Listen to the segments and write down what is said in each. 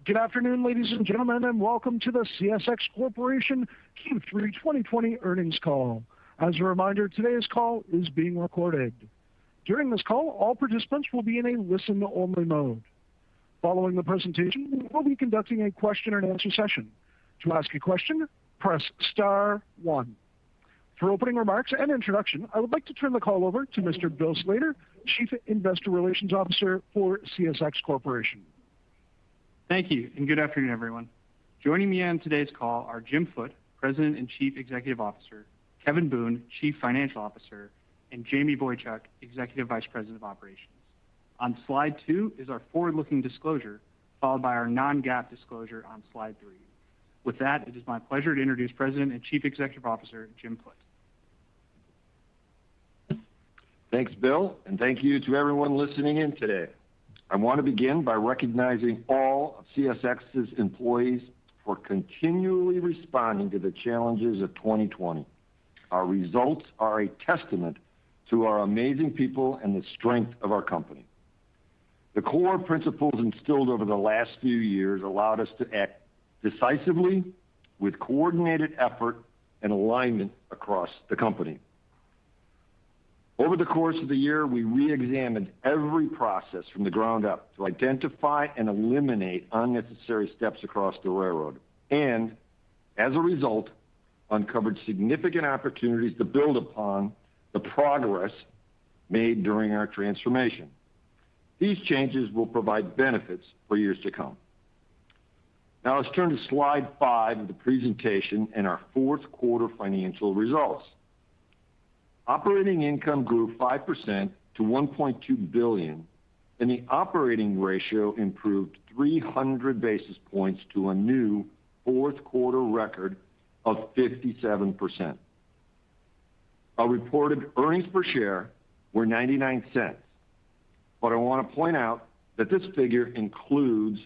Good afternoon, ladies and gentlemen, and welcome to the CSX Corporation Q3 2020 earnings call. As a reminder, today's call is being recorded. During this call, all participants will be in a listen-only mode. Following the presentation, we will be conducting a question-and-answer session. To ask a question, press star one. For opening remarks and introduction, I would like to turn the call over to Mr. Bill Slater, Chief Investor Relations Officer for CSX Corporation. Thank you, and good afternoon, everyone. Joining me on today's call are Jim Foote, President and Chief Executive Officer, Kevin Boone, Chief Financial Officer, and Jamie Boychuk, Executive Vice President of Operations. On slide 2 is our forward-looking disclosure, followed by our non-GAAP disclosure on slide 3. With that, it is my pleasure to introduce President and Chief Executive Officer, Jim Foote. Thanks, Bill, and thank you to everyone listening in today. I want to begin by recognizing all of CSX's employees for continually responding to the challenges of 2020. Our results are a testament to our amazing people and the strength of our company. The core principles instilled over the last few years allowed us to act decisively with coordinated effort and alignment across the company. Over the course of the year, we re-examined every process from the ground up to identify and eliminate unnecessary steps across the railroad, and as a result, uncovered significant opportunities to build upon the progress made during our transformation. These changes will provide benefits for years to come. Now let's turn to slide 5 of the presentation and our fourth quarter financial results. Operating income grew 5% to $1.2 billion, and the operating ratio improved 300 basis points to a new fourth quarter record of 57%. Our reported earnings per share were 99 cents, but I want to point out that this figure includes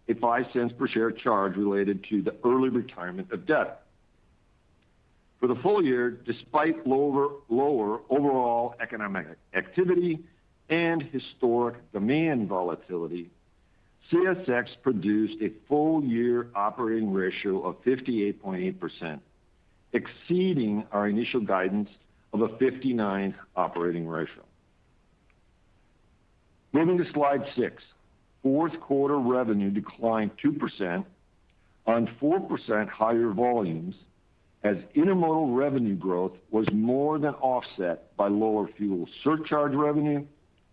a 5 cents per share charge related to the early retirement of debt. For the full year, despite lower overall economic activity and historic demand volatility, CSX produced a full-year operating ratio of 58.8%, exceeding our initial guidance of a 59 operating ratio. Moving to slide 6, fourth quarter revenue declined 2% on 4% higher volumes, as intermodal revenue growth was more than offset by lower fuel surcharge revenue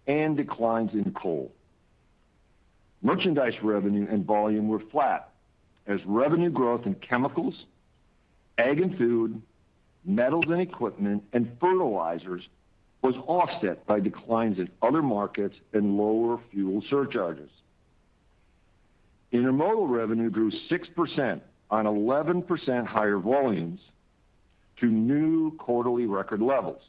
and declines in coal. Merchandise revenue and volume were flat, as revenue growth in chemicals, ag and food, metals and equipment, and fertilizers was offset by declines in other markets and lower fuel surcharges. Intermodal revenue grew 6% on 11% higher volumes to new quarterly record levels.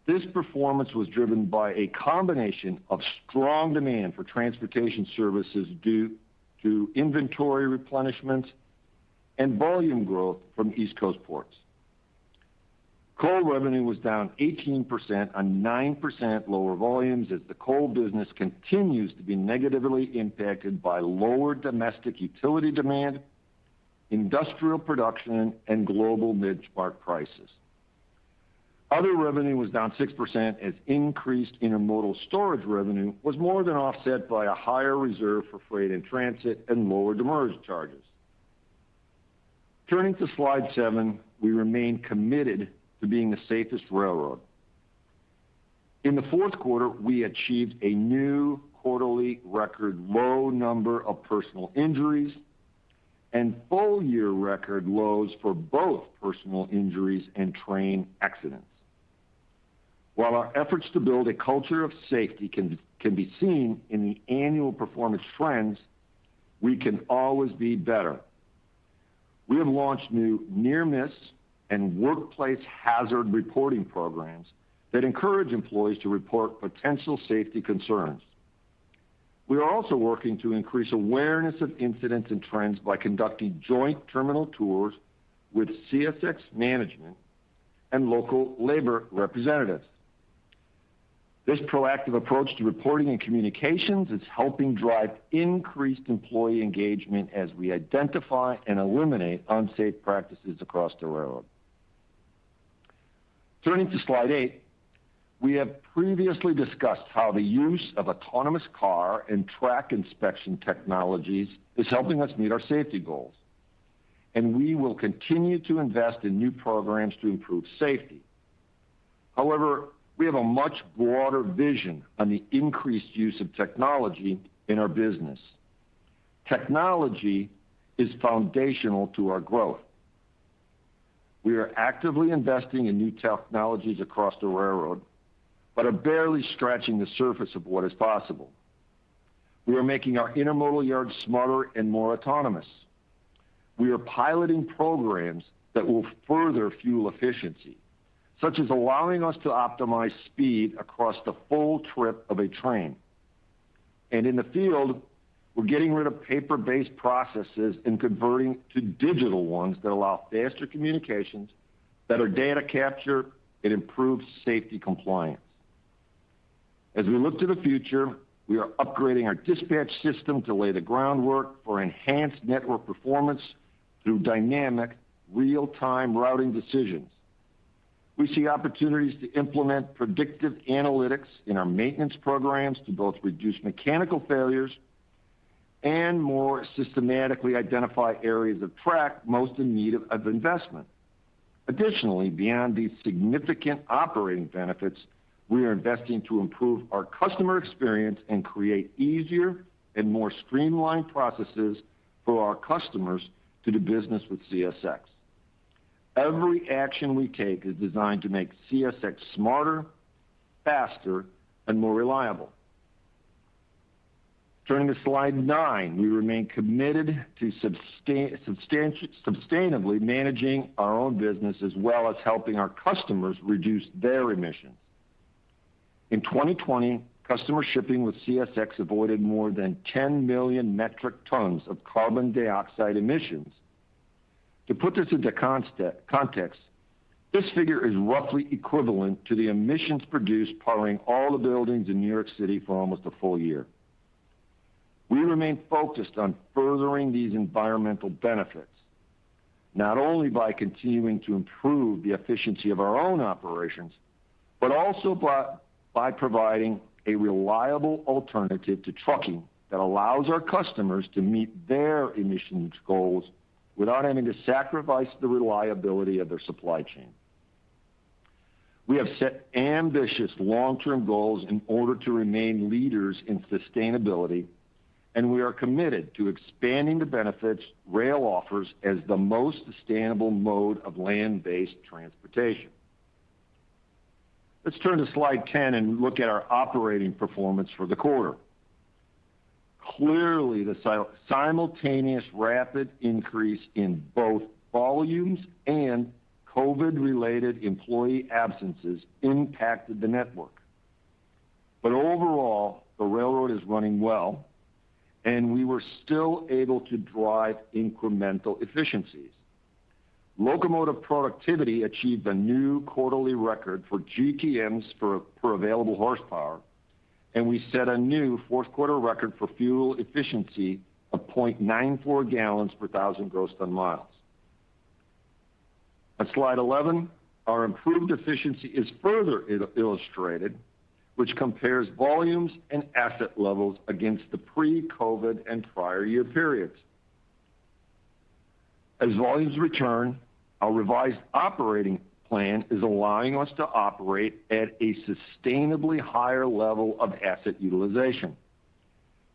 This performance was driven by a combination of strong demand for transportation services due to inventory replenishment and volume growth from East Coast ports. Coal revenue was down 18% on 9% lower volumes, as the coal business continues to be negatively impacted by lower domestic utility demand, industrial production, and global benchmark prices. Other revenue was down 6% as increased intermodal storage revenue was more than offset by a higher reserve for freight in transit and lower demurrage charges. Turning to slide 7, we remain committed to being the safest railroad. In the fourth quarter, we achieved a new quarterly record low number of personal injuries and full-year record lows for both personal injuries and train accidents. While our efforts to build a culture of safety can be seen in the annual performance trends, we can always be better. We have launched new near-miss and workplace hazard reporting programs that encourage employees to report potential safety concerns. We are also working to increase awareness of incidents and trends by conducting joint terminal tours with CSX management and local labor representatives. This proactive approach to reporting and communications is helping drive increased employee engagement as we identify and eliminate unsafe practices across the railroad. Turning to slide 8, we have previously discussed how the use of autonomous car and track inspection technologies is helping us meet our safety goals. And we will continue to invest in new programs to improve safety. However, we have a much broader vision on the increased use of technology in our business. Technology is foundational to our growth. We are actively investing in new technologies across the railroad, but are barely scratching the surface of what is possible. We are making our intermodal yards smarter and more autonomous. We are piloting programs that will further fuel efficiency, such as allowing us to optimize speed across the full trip of a train. And in the field, we're getting rid of paper-based processes and converting to digital ones that allow faster communications, better data capture, and improved safety compliance. As we look to the future, we are upgrading our dispatch system to lay the groundwork for enhanced network performance through dynamic, real-time routing decisions. We see opportunities to implement predictive analytics in our maintenance programs to both reduce mechanical failures and more systematically identify areas of track most in need of investment. Additionally, beyond these significant operating benefits, we are investing to improve our customer experience and create easier and more streamlined processes for our customers to do business with CSX. Every action we take is designed to make CSX smarter, faster, and more reliable. Turning to slide 9, we remain committed to sustainably managing our own business as well as helping our customers reduce their emissions. In 2020, customer shipping with CSX avoided more than 10 million metric tons of carbon dioxide emissions. To put this into context, this figure is roughly equivalent to the emissions produced powering all the buildings in New York City for almost a full year. We remain focused on furthering these environmental benefits, not only by continuing to improve the efficiency of our own operations, but also by providing a reliable alternative to trucking that allows our customers to meet their emissions goals without having to sacrifice the reliability of their supply chain. We have set ambitious long-term goals in order to remain leaders in sustainability, and we are committed to expanding the benefits rail offers as the most sustainable mode of land-based transportation. Let's turn to slide 10 and look at our operating performance for the quarter. Clearly, the simultaneous rapid increase in both volumes and COVID-related employee absences impacted the network. But overall, the railroad is running well, and we were still able to drive incremental efficiencies. Locomotive productivity achieved a new quarterly record for GTMs per available horsepower, and we set a new fourth quarter record for fuel efficiency of 0.94 gallons per thousand gross ton miles. On slide 11, our improved efficiency is further illustrated, which compares volumes and asset levels against the pre-COVID and prior year periods. As volumes return, our revised operating plan is allowing us to operate at a sustainably higher level of asset utilization.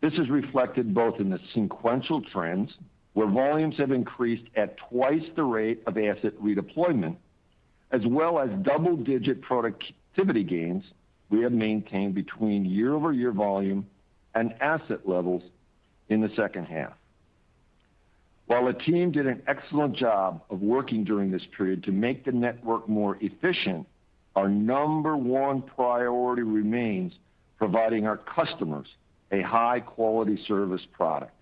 This is reflected both in the sequential trends, where volumes have increased at twice the rate of asset redeployment, as well as double-digit productivity gains we have maintained between year-over-year volume and asset levels in the second half. While the team did an excellent job of working during this period to make the network more efficient, our number one priority remains providing our customers a high-quality service product.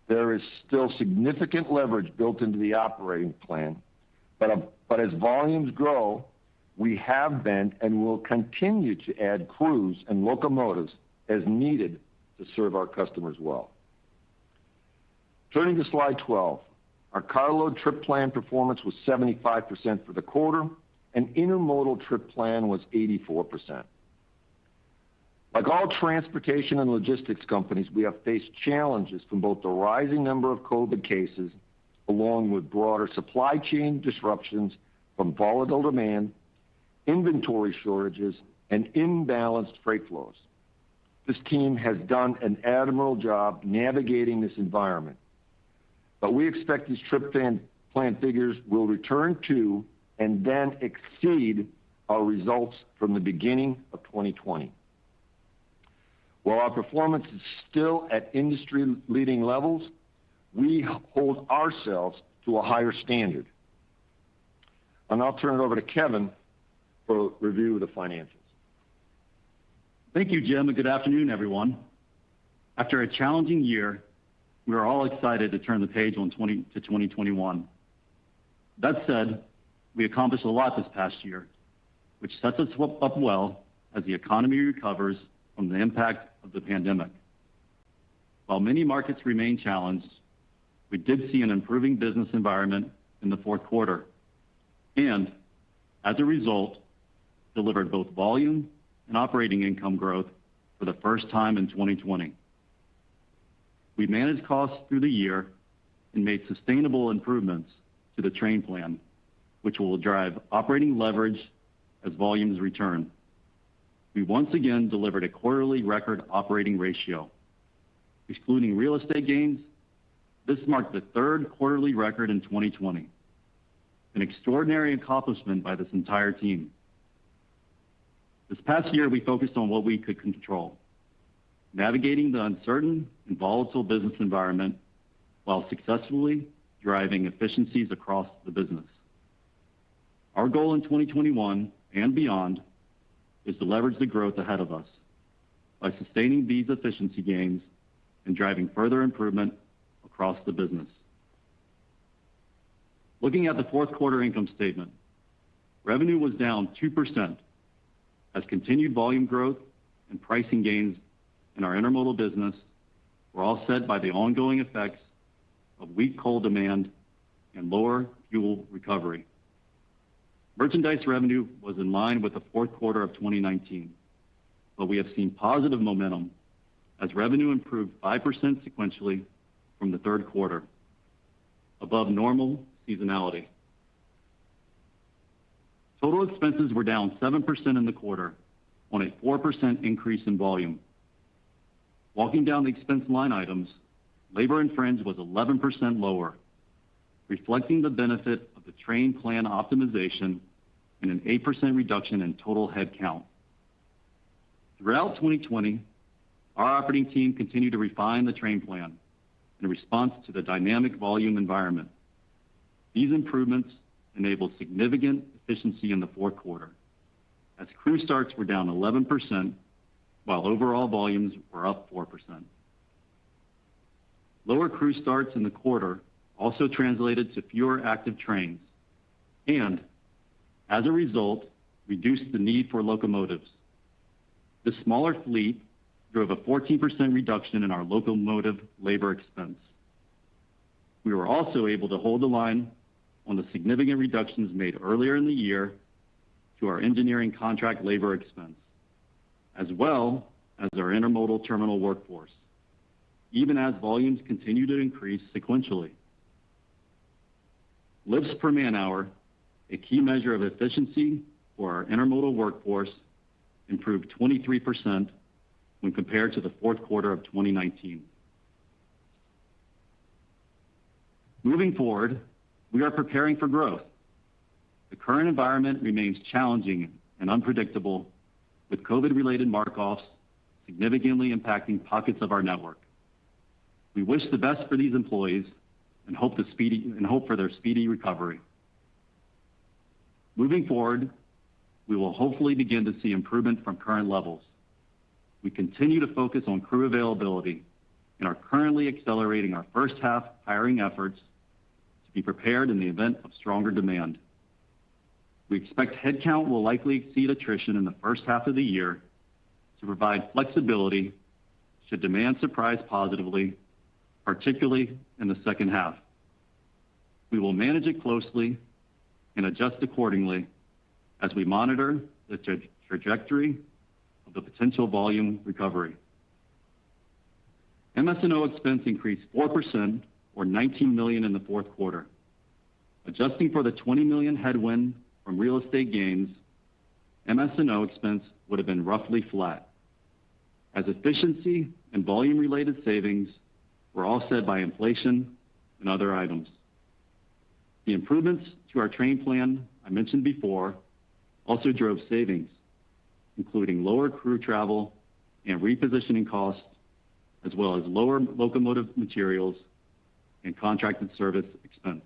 There is still significant leverage built into the operating plan, but as volumes grow, we have been and will continue to add crews and locomotives as needed to serve our customers well. Turning to slide 12, our carload trip plan performance was 75% for the quarter, and intermodal trip plan was 84%. Like all transportation and logistics companies, we have faced challenges from both the rising number of COVID cases along with broader supply chain disruptions from volatile demand, inventory shortages, and imbalanced freight flows. This team has done an admirable job navigating this environment, but we expect these trip plan figures will return to and then exceed our results from the beginning of 2020. While our performance is still at industry-leading levels, we hold ourselves to a higher standard. And I'll turn it over to Kevin for a review of the financials. Thank you, Jim, and good afternoon, everyone. After a challenging year, we are all excited to turn the page on 2021. That said, we accomplished a lot this past year, which sets us up well as the economy recovers from the impact of the pandemic. While many markets remain challenged, we did see an improving business environment in the fourth quarter, and as a result, delivered both volume and operating income growth for the first time in 2020. We managed costs through the year and made sustainable improvements to the train plan, which will drive operating leverage as volumes return. We once again delivered a quarterly record operating ratio. Excluding real estate gains, this marked the third quarterly record in 2020, an extraordinary accomplishment by this entire team. This past year, we focused on what we could control, navigating the uncertain and volatile business environment while successfully driving efficiencies across the business. Our goal in 2021 and beyond is to leverage the growth ahead of us by sustaining these efficiency gains and driving further improvement across the business. Looking at the fourth quarter income statement, revenue was down 2% as continued volume growth and pricing gains in our intermodal business were offset by the ongoing effects of weak coal demand and lower fuel recovery. Merchandise revenue was in line with the fourth quarter of 2019, but we have seen positive momentum as revenue improved 5% sequentially from the third quarter, above normal seasonality. Total expenses were down 7% in the quarter on a 4% increase in volume. Walking down the expense line items, labor and fringe was 11% lower, reflecting the benefit of the train plan optimization and an 8% reduction in total headcount. Throughout 2020, our operating team continued to refine the train plan in response to the dynamic volume environment. These improvements enabled significant efficiency in the fourth quarter, as crew starts were down 11%, while overall volumes were up 4%. Lower crew starts in the quarter also translated to fewer active trains and, as a result, reduced the need for locomotives. The smaller fleet drove a 14% reduction in our locomotive labor expense. We were also able to hold the line on the significant reductions made earlier in the year to our engineering contract labor expense, as well as our intermodal terminal workforce, even as volumes continue to increase sequentially. Lifts per man hour, a key measure of efficiency for our intermodal workforce, improved 23% when compared to the fourth quarter of 2019. Moving forward, we are preparing for growth. The current environment remains challenging and unpredictable, with COVID-related mark-offs significantly impacting pockets of our network. We wish the best for these employees and hope for their speedy recovery. Moving forward, we will hopefully begin to see improvement from current levels. We continue to focus on crew availability and are currently accelerating our first half hiring efforts to be prepared in the event of stronger demand. We expect headcount will likely exceed attrition in the first half of the year to provide flexibility should demand surprise positively, particularly in the second half. We will manage it closely and adjust accordingly as we monitor the trajectory of the potential volume recovery. MS&O expense increased 4% or $19 million in the fourth quarter. Adjusting for the $20 million headwind from real estate gains, MS&O expense would have been roughly flat, as efficiency and volume-related savings were offset by inflation and other items. The improvements to our train plan I mentioned before also drove savings, including lower crew travel and repositioning costs, as well as lower locomotive materials and contracted service expense.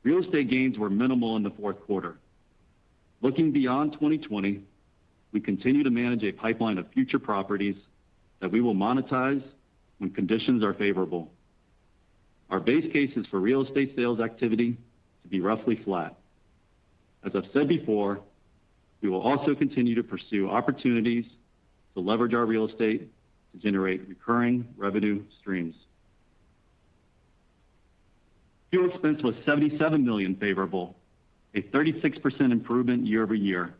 Real estate gains were minimal in the fourth quarter. Looking beyond 2020, we continue to manage a pipeline of future properties that we will monetize when conditions are favorable. Our base case is for real estate sales activity to be roughly flat. As I've said before, we will also continue to pursue opportunities to leverage our real estate to generate recurring revenue streams. Fuel expense was $77 million favorable, a 36% improvement year over year,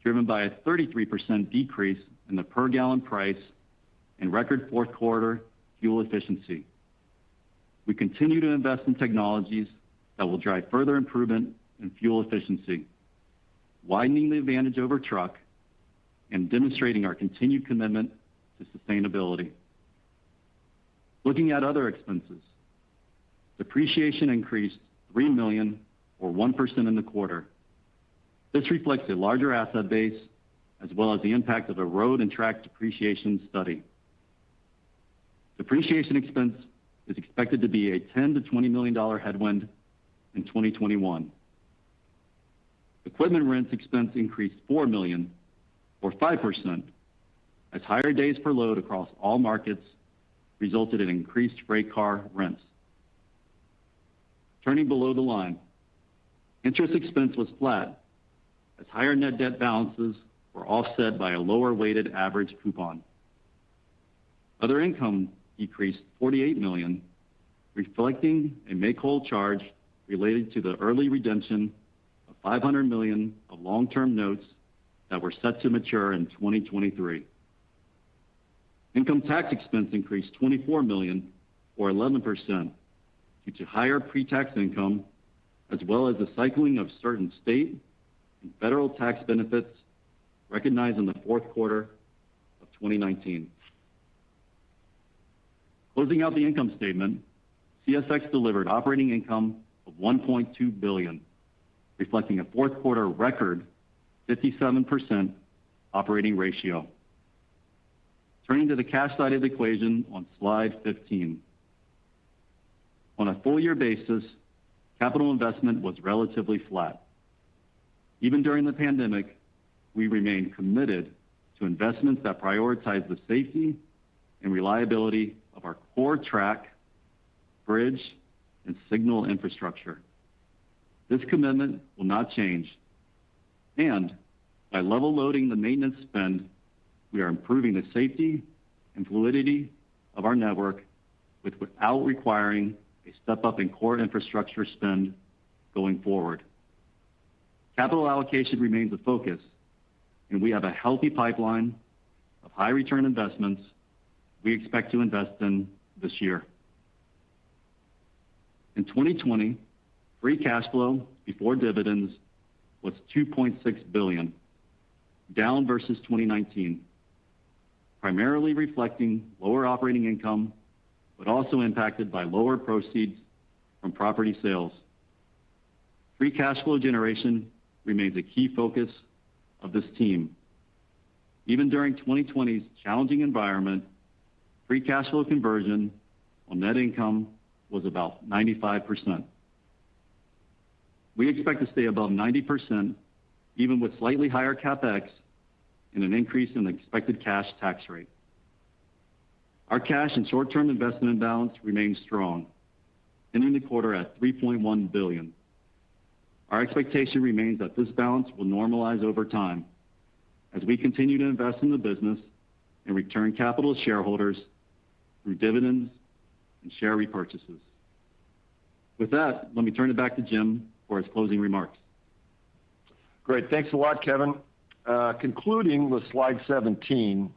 driven by a 33% decrease in the per gallon price and record fourth quarter fuel efficiency. We continue to invest in technologies that will drive further improvement in fuel efficiency, widening the advantage over truck and demonstrating our continued commitment to sustainability. Looking at other expenses, depreciation increased $3 million or 1% in the quarter. This reflects a larger asset base as well as the impact of a road and track depreciation study. Depreciation expense is expected to be a $10 to $20 million headwind in 2021. Equipment rents expense increased $4 million or 5% as higher days per load across all markets resulted in increased freight car rents. Turning below the line, interest expense was flat as higher net debt balances were offset by a lower weighted average coupon. Other income decreased $48 million, reflecting a make-whole charge related to the early redemption of $500 million of long-term notes that were set to mature in 2023. Income tax expense increased $24 million or 11% due to higher pre-tax income as well as the cycling of certain state and federal tax benefits recognized in the fourth quarter of 2019. Closing out the income statement, CSX delivered operating income of $1.2 billion, reflecting a fourth quarter record 57% operating ratio. Turning to the cash side of the equation on slide 15. On a full year basis, capital investment was relatively flat. Even during the pandemic, we remained committed to investments that prioritize the safety and reliability of our core track, bridge, and signal infrastructure. This commitment will not change. And by level loading the maintenance spend, we are improving the safety and fluidity of our network without requiring a step up in core infrastructure spend going forward. Capital allocation remains a focus, and we have a healthy pipeline of high return investments we expect to invest in this year. In 2020, free cash flow before dividends was $2.6 billion, down versus 2019, primarily reflecting lower operating income, but also impacted by lower proceeds from property sales. Free cash flow generation remains a key focus of this team. Even during 2020's challenging environment, free cash flow conversion on net income was about 95%. We expect to stay above 90%, even with slightly higher CapEx and an increase in the expected cash tax rate. Our cash and short-term investment balance remains strong, ending the quarter at $3.1 billion. Our expectation remains that this balance will normalize over time as we continue to invest in the business and return capital to shareholders through dividends and share repurchases. With that, let me turn it back to Jim for his closing remarks. Great. Thanks a lot, Kevin. Concluding with slide 17,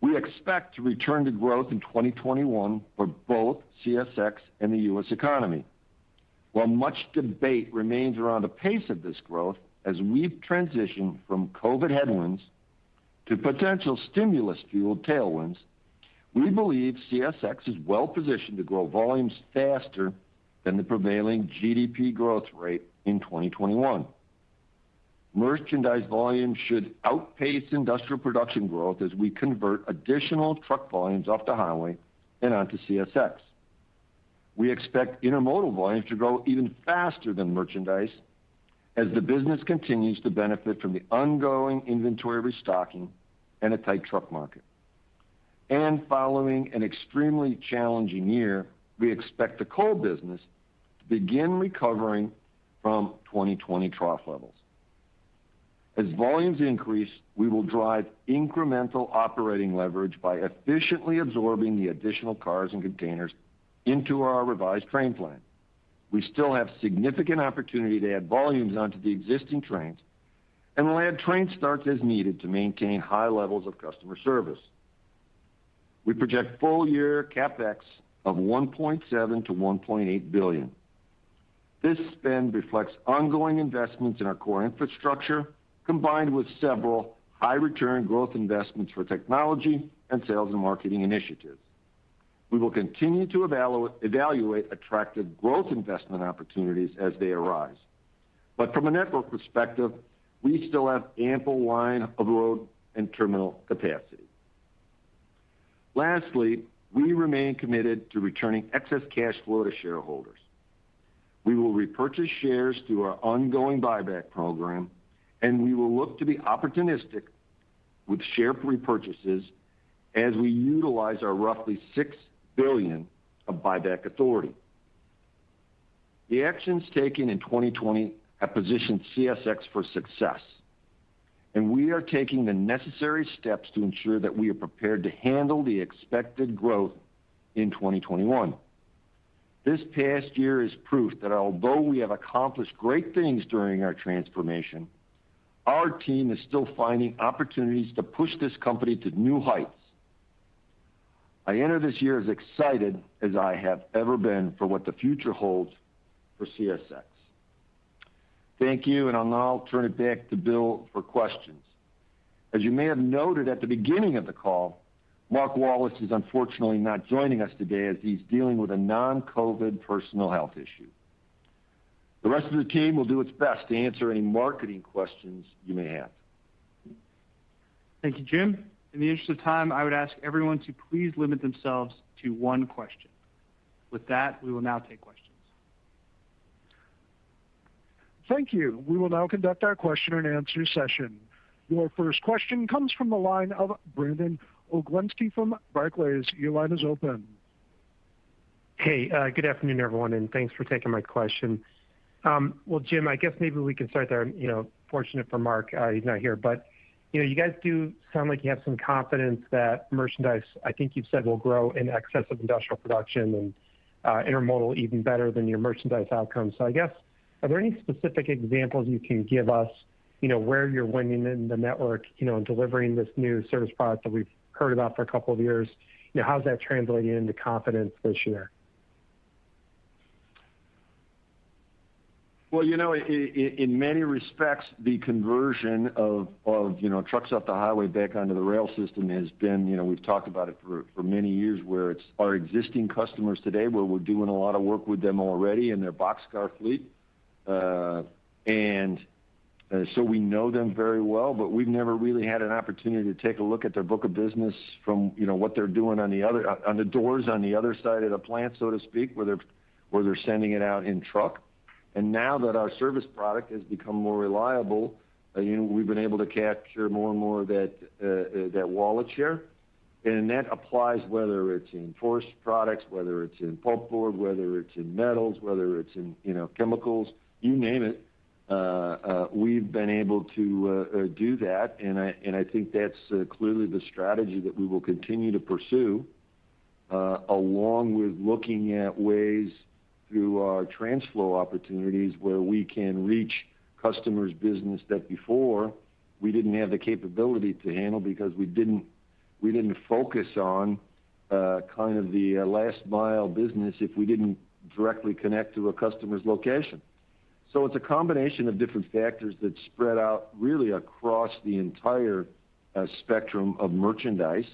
we expect to return to growth in 2021 for both CSX and the U.S. economy. While much debate remains around the pace of this growth as we've transitioned from COVID headwinds to potential stimulus-fueled tailwinds, we believe CSX is well positioned to grow volumes faster than the prevailing GDP growth rate in 2021. Merchandise volume should outpace industrial production growth as we convert additional truck volumes off the highway and onto CSX. We expect intermodal volumes to grow even faster than merchandise as the business continues to benefit from the ongoing inventory restocking and a tight truck market. And following an extremely challenging year, we expect the coal business to begin recovering from 2020 trough levels. As volumes increase, we will drive incremental operating leverage by efficiently absorbing the additional cars and containers into our revised train plan. We still have significant opportunity to add volumes onto the existing trains, and we'll add train starts as needed to maintain high levels of customer service. We project full-year CapEx of $1.7 to $1.8 billion. This spend reflects ongoing investments in our core infrastructure, combined with several high-return growth investments for technology and sales and marketing initiatives. We will continue to evaluate attractive growth investment opportunities as they arise. But from a network perspective, we still have ample line of road and terminal capacity. Lastly, we remain committed to returning excess cash flow to shareholders. We will repurchase shares through our ongoing buyback program, and we will look to be opportunistic with share repurchases as we utilize our roughly $6 billion of buyback authority. The actions taken in 2020 have positioned CSX for success, and we are taking the necessary steps to ensure that we are prepared to handle the expected growth in 2021. This past year is proof that although we have accomplished great things during our transformation, our team is still finding opportunities to push this company to new heights. I enter this year as excited as I have ever been for what the future holds for CSX. Thank you, and I'll now turn it back to Bill for questions. As you may have noted at the beginning of the call, Mark Wallace is unfortunately not joining us today as he's dealing with a non-COVID personal health issue. The rest of the team will do its best to answer any marketing questions you may have. Thank you, Jim. In the interest of time, I would ask everyone to please limit themselves to one question. With that, we will now take questions. Thank you. We will now conduct our question and answer session. Your first question comes from the line of Brandon Oglenski from Barclays. Your line is open. Hey, good afternoon, everyone, and thanks for taking my question. Well, Jim, I guess maybe we can start there. Fortunate for Mark, he's not here, but you guys do sound like you have some confidence that merchandise, I think you've said, will grow in excess of industrial production and intermodal even better than your merchandise outcomes. So I guess, are there any specific examples you can give us, where you're winning in the network, and delivering this new service product that we've heard about for a couple of years? How's that translating into confidence this year? Well, in many respects, the conversion of trucks off the highway back onto the rail system has been, we've talked about it for many years, where it's our existing customers today, where we're doing a lot of work with them already in their boxcar fleet. So we know them very well, but we've never really had an opportunity to take a look at their book of business from, what they're doing on the doors on the other side of the plant, so to speak, where they're sending it out in truck. And now that our service product has become more reliable, we've been able to capture more and more of that wallet share. And that applies whether it's in forest products, whether it's in pulpboard, whether it's in metals, whether it's in chemicals, you name it. we've been able to do that, and I think that's clearly the strategy that we will continue to pursue, along with looking at ways through our transflow opportunities where we can reach customers' business that before we didn't have the capability to handle because we didn't focus on kind of the last mile business if we didn't directly connect to a customer's location. So it's a combination of different factors that spread out really across the entire spectrum of merchandise.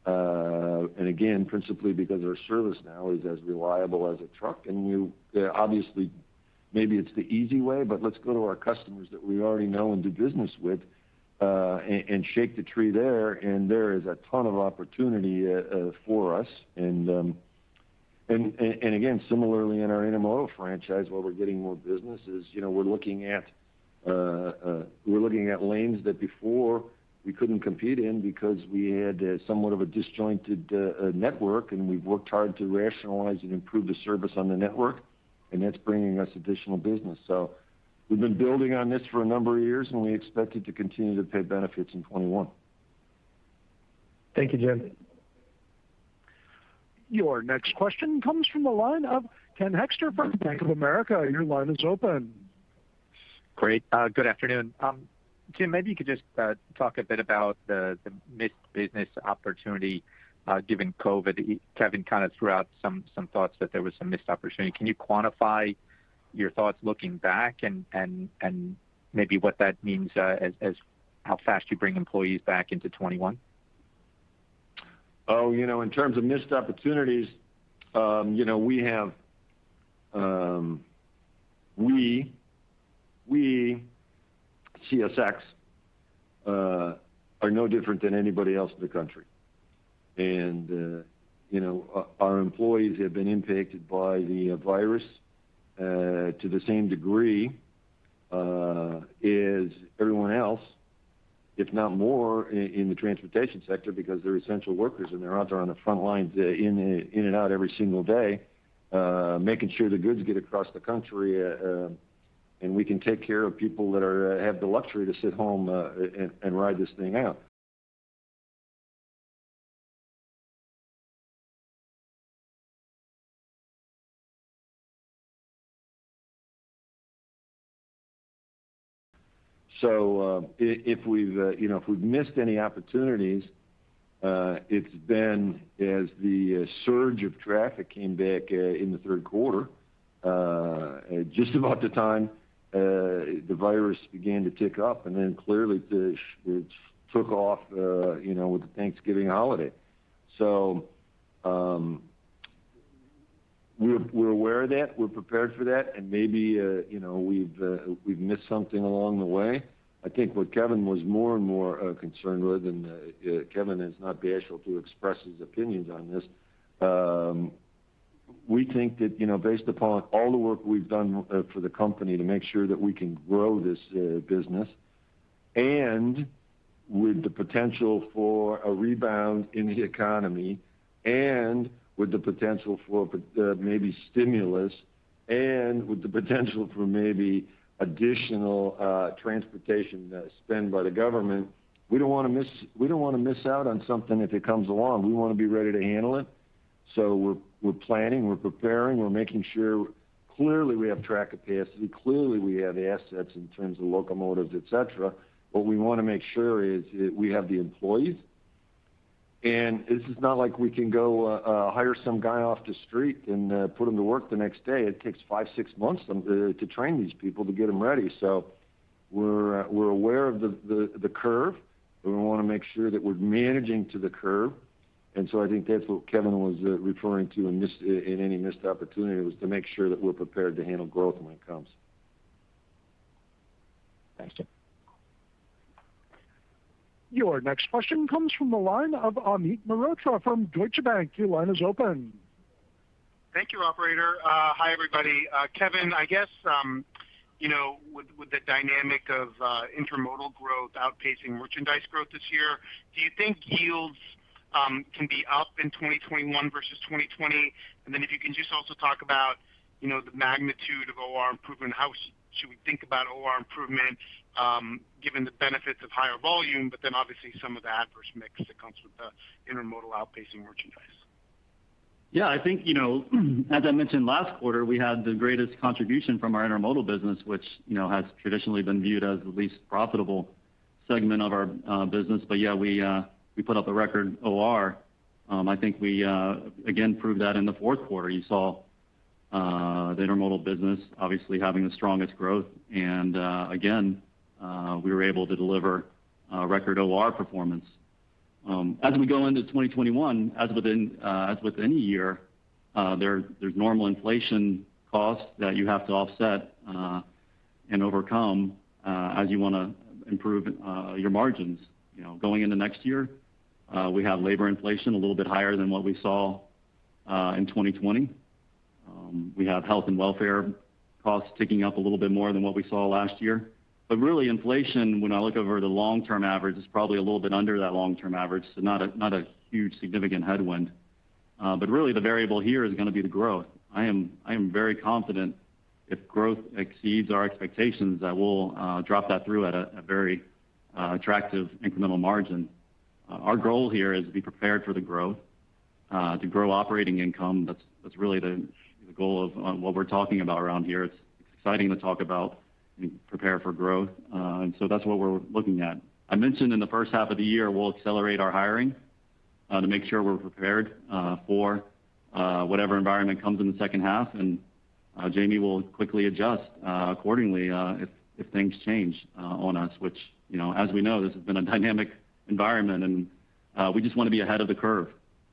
And again, principally because our service now is as reliable as a truck. And you obviously, maybe it's the easy way, but let's go to our customers that we already know and do business with and shake the tree there. And there is a ton of opportunity for us. And again, similarly in our intermodal franchise, while we're getting more businesses, we're looking at lanes that before we couldn't compete in because we had somewhat of a disjointed network, and we've worked hard to rationalize and improve the service on the network, and that's bringing us additional business. So we've been building on this for a number of years, and we expect it to continue to pay benefits in 21. Thank you, Jim. Your next question comes from the line of Ken Hoexter from Bank of America. Your line is open. Great. Good afternoon. Jim, maybe you could just talk a bit about the missed business opportunity given COVID. Kevin kind of threw out some thoughts that there was some missed opportunity. Can you quantify your thoughts looking back and maybe what that means as how fast you bring employees back into 21? Oh, in terms of missed opportunities, we have, we CSX are no different than anybody else in the country. And, our employees have been impacted by the virus to the same degree as everyone else, if not more, in the transportation sector because they're essential workers and they're out there on the front lines in and out every single day, making sure the goods get across the country and we can take care of people that have the luxury to sit home and ride this thing out. So if we've missed any opportunities, it's been as the surge of traffic came back in the third quarter, just about the time the virus began to tick up, and then clearly it took off, with the Thanksgiving holiday. So we're aware of that. We're prepared for that, and maybe we've missed something along the way. I think what Kevin was more and more concerned with, and Kevin is not bashful to express his opinions on this. We think that based upon all the work we've done for the company to make sure that we can grow this business, and with the potential for a rebound in the economy, and with the potential for maybe stimulus, and with the potential for maybe additional transportation spend by the government, we don't want to miss out on something if it comes along. We want to be ready to handle it. So we're planning, we're preparing, we're making sure. Clearly, we have track capacity. Clearly, we have assets in terms of locomotives, et cetera. What we want to make sure is we have the employees. And this is not like we can go hire some guy off the street and put him to work the next day. It takes 5-6 months to train these people to get them ready. So we're aware of the curve. We want to make sure that we're managing to the curve. And so I think that's what Kevin was referring to in any missed opportunity, was to make sure that we're prepared to handle growth when it comes. Thanks, Jim. Your next question comes from the line of Amit Mehrotra from Deutsche Bank. Your line is open. Thank you, operator. Hi, everybody. Kevin, I guess, with the dynamic of intermodal growth outpacing merchandise growth this year, do you think yields can be up in 2021 versus 2020? And then if you can just also talk about, the magnitude of OR improvement, how should we think about OR improvement given the benefits of higher volume, but then obviously some of the adverse mix that comes with the intermodal outpacing merchandise? Yeah, I think, as I mentioned last quarter, we had the greatest contribution from our intermodal business, which, has traditionally been viewed as the least profitable segment of our business. But yeah, we put up a record OR. I think we, again, proved that in the fourth quarter. You saw the intermodal business obviously having the strongest growth. And again, we were able to deliver record OR performance. As we go into 2021, as with any year, there's normal inflation costs that you have to offset and overcome as you want to improve your margins. Going into next year, we have labor inflation a little bit higher than what we saw in 2020. We have health and welfare costs ticking up a little bit more than what we saw last year. But really, inflation, when I look over the long-term average, is probably a little bit under that long-term average, so not a huge significant headwind. But really, the variable here is going to be the growth. I am very confident if growth exceeds our expectations that we'll drop that through at a very attractive incremental margin. Our goal here is to be prepared for the growth, to grow operating income. That's really the goal of what we're talking about around here. It's exciting to talk about and prepare for growth. And so that's what we're looking at. I mentioned in the first half of the year, we'll accelerate our hiring to make sure we're prepared for whatever environment comes in the second half. And Jamie will quickly adjust accordingly if things change on us, which, as we know, this has been a dynamic environment. And we just want to be ahead of the curve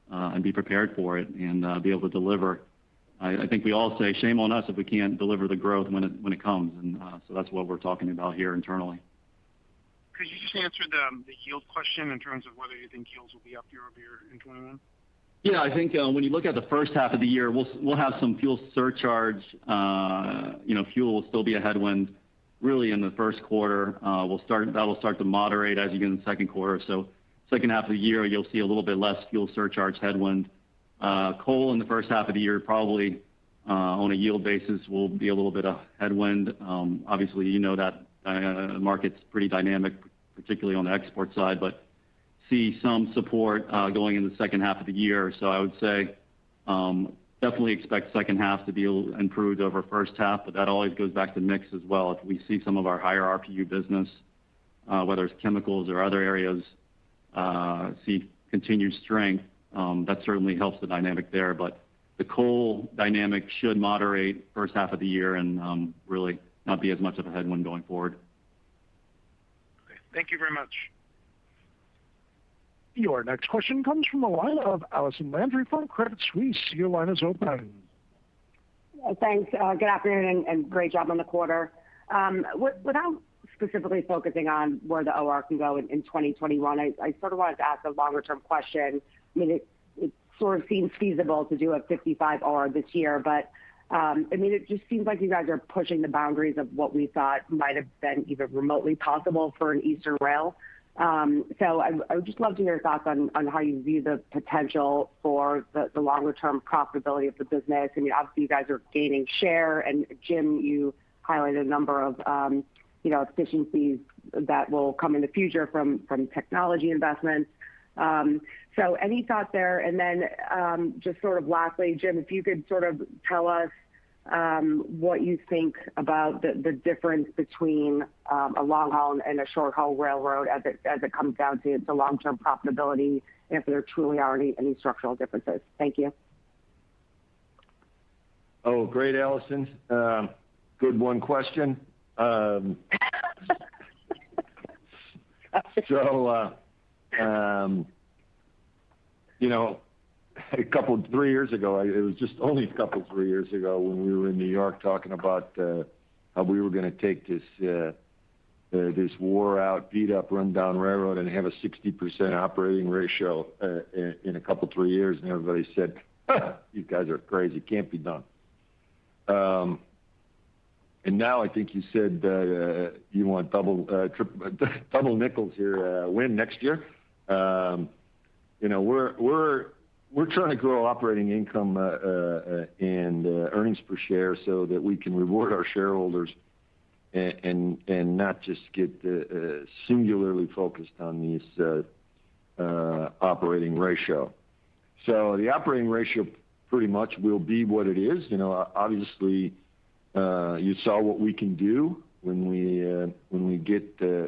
and be prepared for it and be able to deliver. I think we all say, shame on us if we can't deliver the growth when it comes. And so that's what we're talking about here internally. Could you just answer the yield question in terms of whether you think yields will be up year over year in 21? Yeah, I think when you look at the first half of the year, we'll have some fuel surcharge. Fuel will still be a headwind really in the first quarter. That'll start to moderate as you get in the second quarter. So second half of the year, you'll see a little bit less fuel surcharge headwind. Coal in the first half of the year probably on a yield basis will be a little bit of headwind. Obviously, that the market's pretty dynamic, particularly on the export side, but see some support going in the second half of the year. So I would say definitely expect second half to be improved over first half, but that always goes back to mix as well. If we see some of our higher RPU business, whether it's chemicals or other areas, see continued strength, that certainly helps the dynamic there. But the coal dynamic should moderate first half of the year and really not be as much of a headwind going forward. Okay. Thank you very much. Your next question comes from the line of Allison Landry from Credit Suisse. Your line is open. Thanks. Good afternoon and great job on the quarter. Without specifically focusing on where the OR can go in 2021, I sort of wanted to ask a longer term question. I mean, it sort of seems feasible to do a 55 OR this year, but it just seems like you guys are pushing the boundaries of what we thought might have been even remotely possible for an Eastern rail. So I would just love to hear your thoughts on how you view the potential for the longer term profitability of the business. I mean, obviously you guys are gaining share, and Jim, you highlighted a number of efficiencies that will come in the future from technology investments. So any thoughts there? And then just sort of lastly, Jim, if you could sort of tell us what you think about the difference between a long haul and a short haul railroad as it comes down to the long-term profitability, and if there truly are any structural differences. Thank you. Oh, great, Allison. Good one question. So, 3 years ago, it was just only 3 years ago when we were in New York talking about how we were going to take this wore out, beat up, run down railroad and have a 60% operating ratio in 3 years. And everybody said, you guys are crazy. Can't be done. And now I think you said you want double nickels here, win next year. We're trying to grow operating income and earnings per share so that we can reward our shareholders and not just get singularly focused on these operating ratio. So the operating ratio pretty much will be what it is. Obviously, you saw what we can do when we get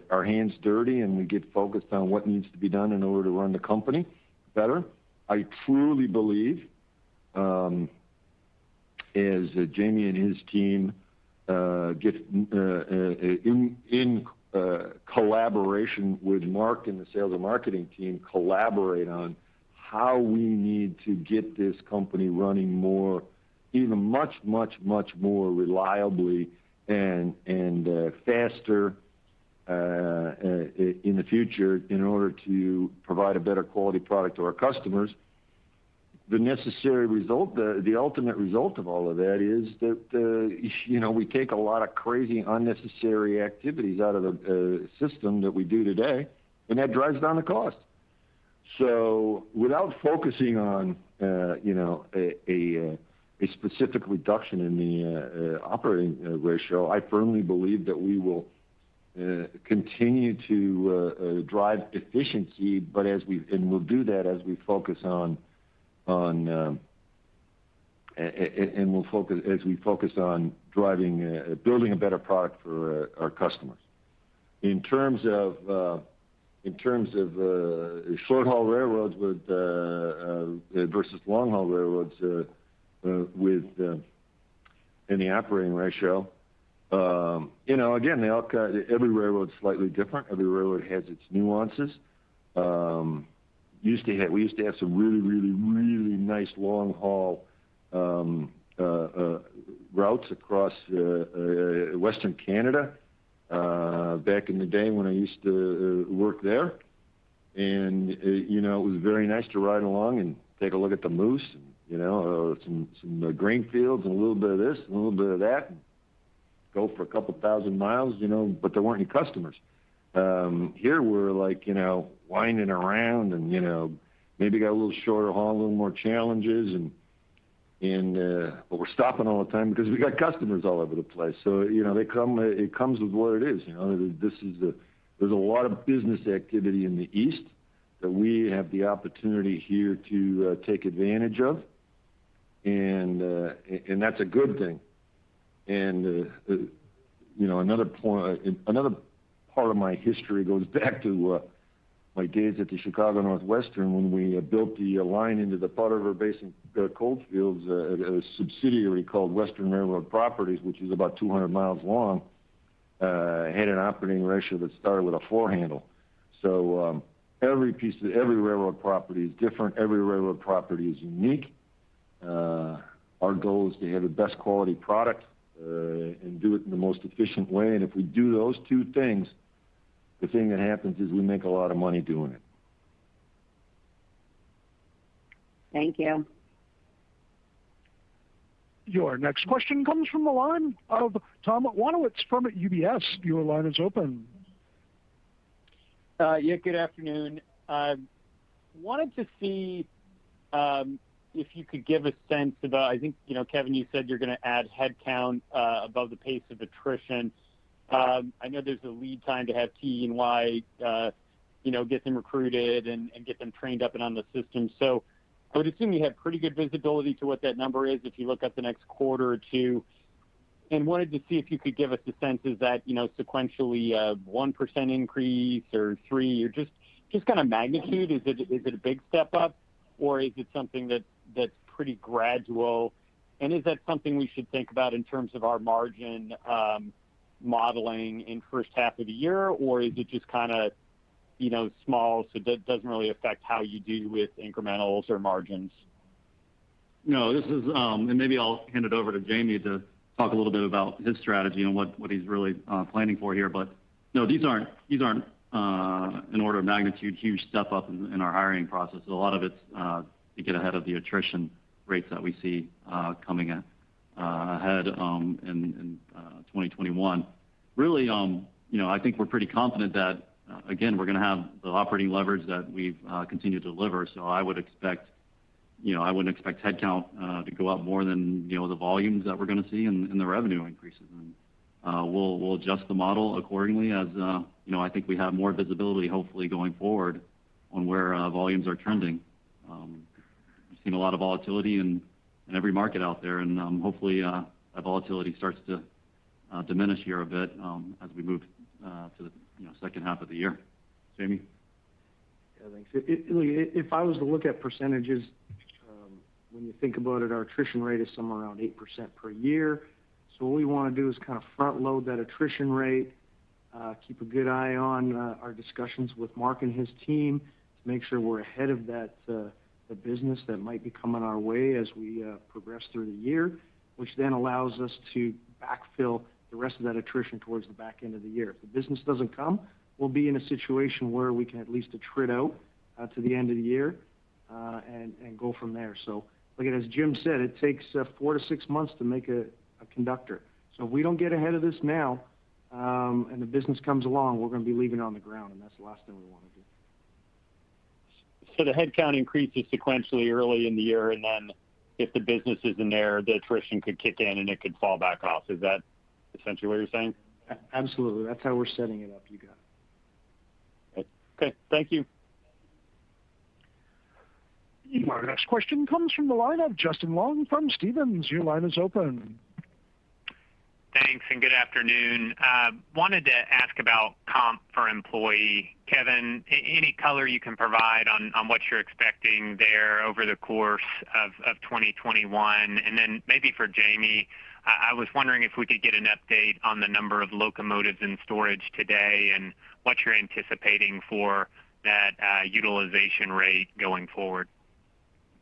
our hands dirty and we get focused on what needs to be done in order to run the company better. I truly believe, as Jamie and his team get in collaboration with Mark and the sales and marketing team, collaborate on how we need to get this company running more, even much more reliably and faster in the future in order to provide a better quality product to our customers. The necessary result, the ultimate result of all of that is that we take a lot of crazy unnecessary activities out of the system that we do today, and that drives down the cost. So without focusing on a specific reduction in the operating ratio, I firmly believe that we will continue to drive efficiency, but we'll do that as we focus on driving building a better product for our customers. In terms of short haul railroads versus long haul railroads in the operating ratio, again, every railroad's slightly different. Every railroad has its nuances. We used to have some really nice long haul routes across Western Canada back in the day when I used to work there, and it was very nice to ride along and take a look at the moose, and some grain fields, and a little bit of this, and a little bit of that, and go for a couple thousand miles, but there weren't any customers. Here we're winding around, and maybe got a little shorter haul, a little more challenges, but we're stopping all the time because we got customers all over the place. So it comes with what it is. There's a lot of business activity in the east that we have the opportunity here to take advantage of, and that's a good thing. And another part of my history goes back to my days at the Chicago Northwestern when we built the line into the Powder River Basin coalfields, a subsidiary called Western Railroad Properties, which is about 200 miles long, had an operating ratio that started with a 4 handle. So every railroad property is different. Every railroad property is unique. Our goal is to have the best quality product and do it in the most efficient way. And if we do those two things, the thing that happens is we make a lot of money doing it. Thank you. Your next question comes from the line of Tom Wanowitz from UBS. Your line is open. Good afternoon. Wanted to see if you could give a sense about, I think, Kevin, you said you're going to add headcount above the pace of attrition. I know there's a lead time to have T and Y, get them recruited and get them trained up and on the system. So I would assume you have pretty good visibility to what that number is if you look at the next quarter or two. And wanted to see if you could give us a sense, is that, sequentially 1% increase or 3%, or just kind of magnitude? Is it a big step up, or is it something that's pretty gradual? And is that something we should think about in terms of our margin modeling in first half of the year, or is it just kind of, small, so that doesn't really affect how you do with incrementals or margins? No, this is, and maybe I'll hand it over to Jamie to talk a little bit about his strategy and what he's really planning for here. But no, these aren't in order of magnitude huge step up in our hiring process. A lot of it's to get ahead of the attrition rates that we see coming ahead in 2021. Really, I think we're pretty confident that again we're going to have the operating leverage that we've continued to deliver. So I would expect, I wouldn't expect headcount to go up more than the volumes that we're going to see in the revenue increases. we'll adjust the model accordingly as I think we have more visibility, hopefully going forward on where volumes are trending. We've seen a lot of volatility in every market out there, and hopefully that volatility starts to diminish here a bit as we move to the second half of the year. Jamie? Yeah, thanks. If I was to look at percentages, when you think about it, our attrition rate is somewhere around 8% per year. So what we want to do is kind of front load that attrition rate, keep a good eye on our discussions with Mark and his team to make sure we're ahead of that the business that might be coming our way as we progress through the year, which then allows us to backfill the rest of that attrition towards the back end of the year. If the business doesn't come, we'll be in a situation where we can at least attrit out to the end of the year and go from there. So, as Jim said, it takes 4 to 6 months to make a conductor. So if we don't get ahead of this now and the business comes along, we're going to be leaving it on the ground, and that's the last thing we want to do. So the headcount increases sequentially early in the year, and then if the business isn't there, the attrition could kick in and it could fall back off. Is that essentially what you're saying? Absolutely. That's how we're setting it up. You got it. Okay. Thank you. Our next question comes from the line of Justin Long from Stephens. Your line is open. Thanks, and good afternoon. Wanted to ask about comp per employee. Kevin, any color you can provide on what you're expecting there over the course of 2021? And then maybe for Jamie, I was wondering if we could get an update on the number of locomotives in storage today and what you're anticipating for that utilization rate going forward.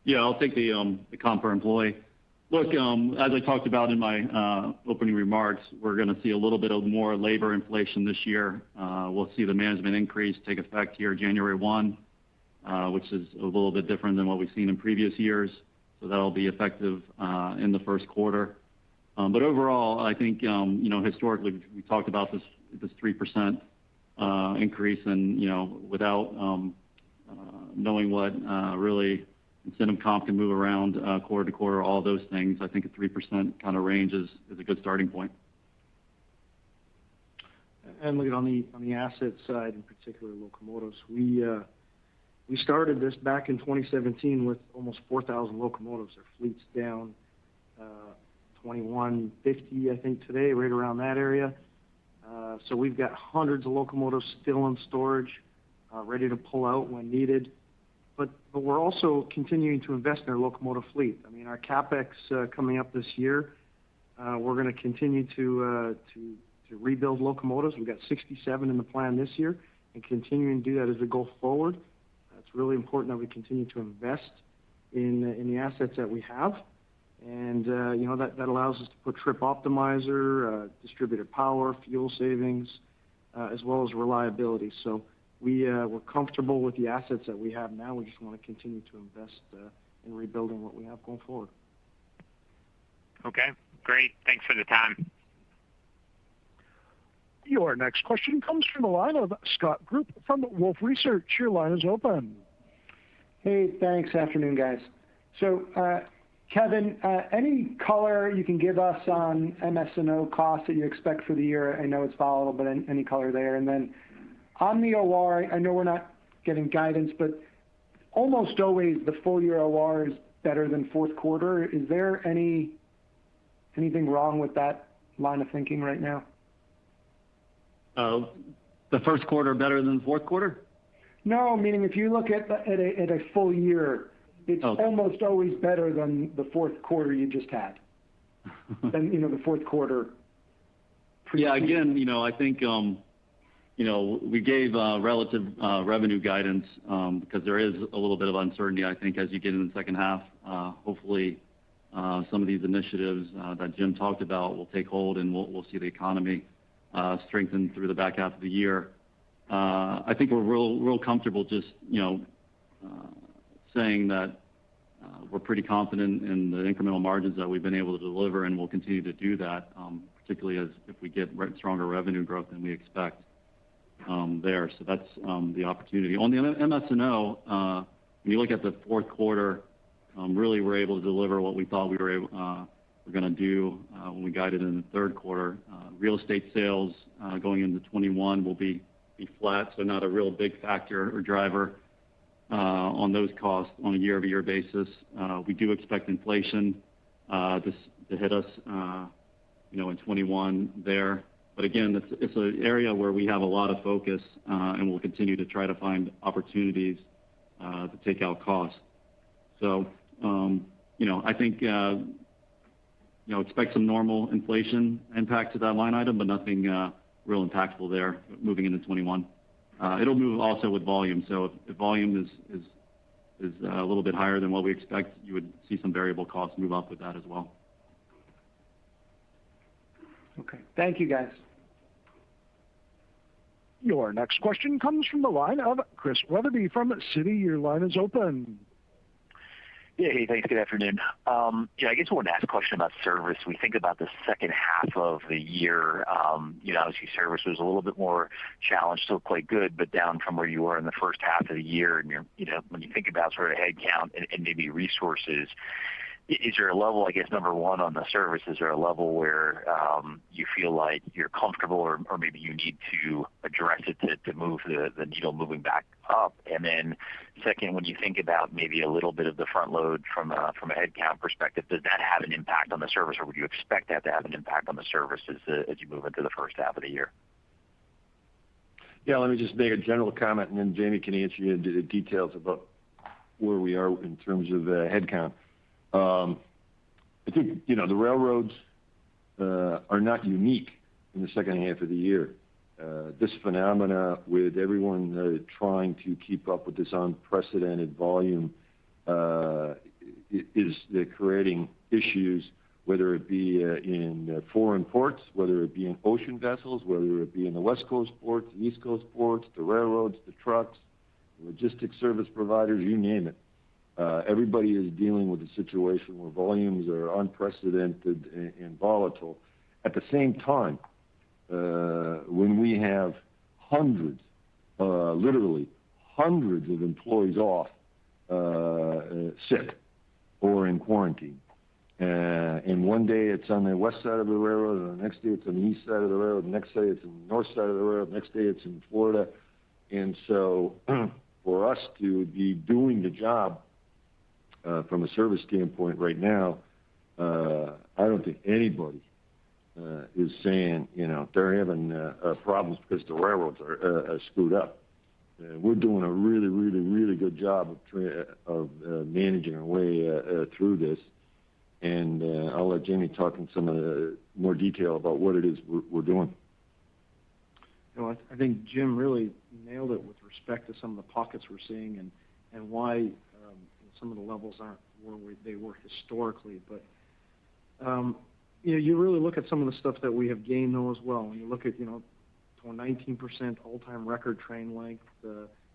Yeah, I'll take the comp per employee. Look, as I talked about in my opening remarks, we're going to see a little bit of more labor inflation this year. We'll see the management increase take effect here January 1, which is a little bit different than what we've seen in previous years. So that'll be effective in the first quarter. But overall, I think, historically, we talked about this 3% increase, and, without knowing what really incentive comp can move around quarter to quarter, all those things, I think a 3% kind of range is a good starting point. And look, on the asset side, in particular locomotives, we started this back in 2017 with almost 4,000 locomotives. Our fleet's down 2,150, I think, today, right around that area. So we've got hundreds of locomotives still in storage, ready to pull out when needed. But we're also continuing to invest in our locomotive fleet. I mean, our CapEx coming up this year, we're going to continue to rebuild locomotives. We've got 67 in the plan this year, and continuing to do that as we go forward. It's really important that we continue to invest in the assets that we have, and that allows us to put trip optimizer, distributed power, fuel savings, as well as reliability. So we're comfortable with the assets that we have now. We just want to continue to invest in rebuilding what we have going forward. Okay, great. Thanks for the time. Your next question comes from the line of Scott Group from Wolfe Research. Your line is open. Hey, thanks. Afternoon, guys. So, Kevin, any color you can give us on MS&O costs that you expect for the year? I know it's volatile, but any color there? And then on the OR, I know we're not getting guidance, but almost always the full year OR is better than fourth quarter. Is there anything wrong with that line of thinking right now? The first quarter better than the fourth quarter? No, meaning if you look at a full year, it's almost always better than the fourth quarter you just had. Than the fourth quarter. Yeah, again, I think we gave relative revenue guidance because there is a little bit of uncertainty, I think, as you get in the second half. Hopefully, some of these initiatives that Jim talked about will take hold, and we'll see the economy strengthen through the back half of the year. I think we're real comfortable just saying that we're pretty confident in the incremental margins that we've been able to deliver, and we'll continue to do that, particularly if we get stronger revenue growth than we expect there. So that's the opportunity. On the MS&O, when you look at the fourth quarter, really we're able to deliver what we thought we were we're going to do when we guided in the third quarter. Real estate sales going into 21 will be flat, so not a real big factor or driver on those costs on a year-over-year basis. We do expect inflation to hit us, in 21 there. But again, it's an area where we have a lot of focus, and we'll continue to try to find opportunities to take out costs. So, I think, expect some normal inflation impact to that line item, but nothing real impactful there moving into 21. It'll move also with volume. So if volume is a little bit higher than what we expect, you would see some variable costs move up with that as well. Okay. Thank you, guys. Your next question comes from the line of Chris Wetherbee from Citi. Your line is open. Yeah, hey, thanks. Good afternoon. I guess I wanted to ask a question about service. We think about the second half of the year. Obviously service was a little bit more challenged, still quite good, but down from where you were in the first half of the year. And when you think about sort of headcount and maybe resources, is there a level, I guess, number one on the service, is there a level where you feel like you're comfortable or maybe you need to address it to move the needle moving back up? And then second, when you think about maybe a little bit of the front load from a headcount perspective, does that have an impact on the service, or would you expect that to have an impact on the service as you move into the first half of the year? Yeah, let me just make a general comment, and then Jamie can answer you into the details about where we are in terms of headcount. I think, the railroads are not unique in the second half of the year. This phenomena with everyone trying to keep up with this unprecedented volume is creating issues, whether it be in foreign ports, whether it be in ocean vessels, whether it be in the West Coast ports, the East Coast ports, the railroads, the trucks, the logistics service providers, you name it. Everybody is dealing with a situation where volumes are unprecedented and volatile. At the same time, when we have literally hundreds of employees off, sick or in quarantine, and one day it's on the west side of the railroad, and the next day it's on the east side of the railroad, the next day it's on the north side of the railroad, the next day it's in Florida. And so for us to be doing the job from a service standpoint right now, I don't think anybody is saying, they're having problems because the railroads are screwed up. We're doing a really, really, really good job of managing our way through this. And I'll let Jamie talk in some of the more detail about what it is we're doing. I think Jim really nailed it with respect to some of the pockets we're seeing and why some of the levels aren't where they were historically. But, you really look at some of the stuff that we have gained, though, as well. When you look at, to a 19% all-time record train length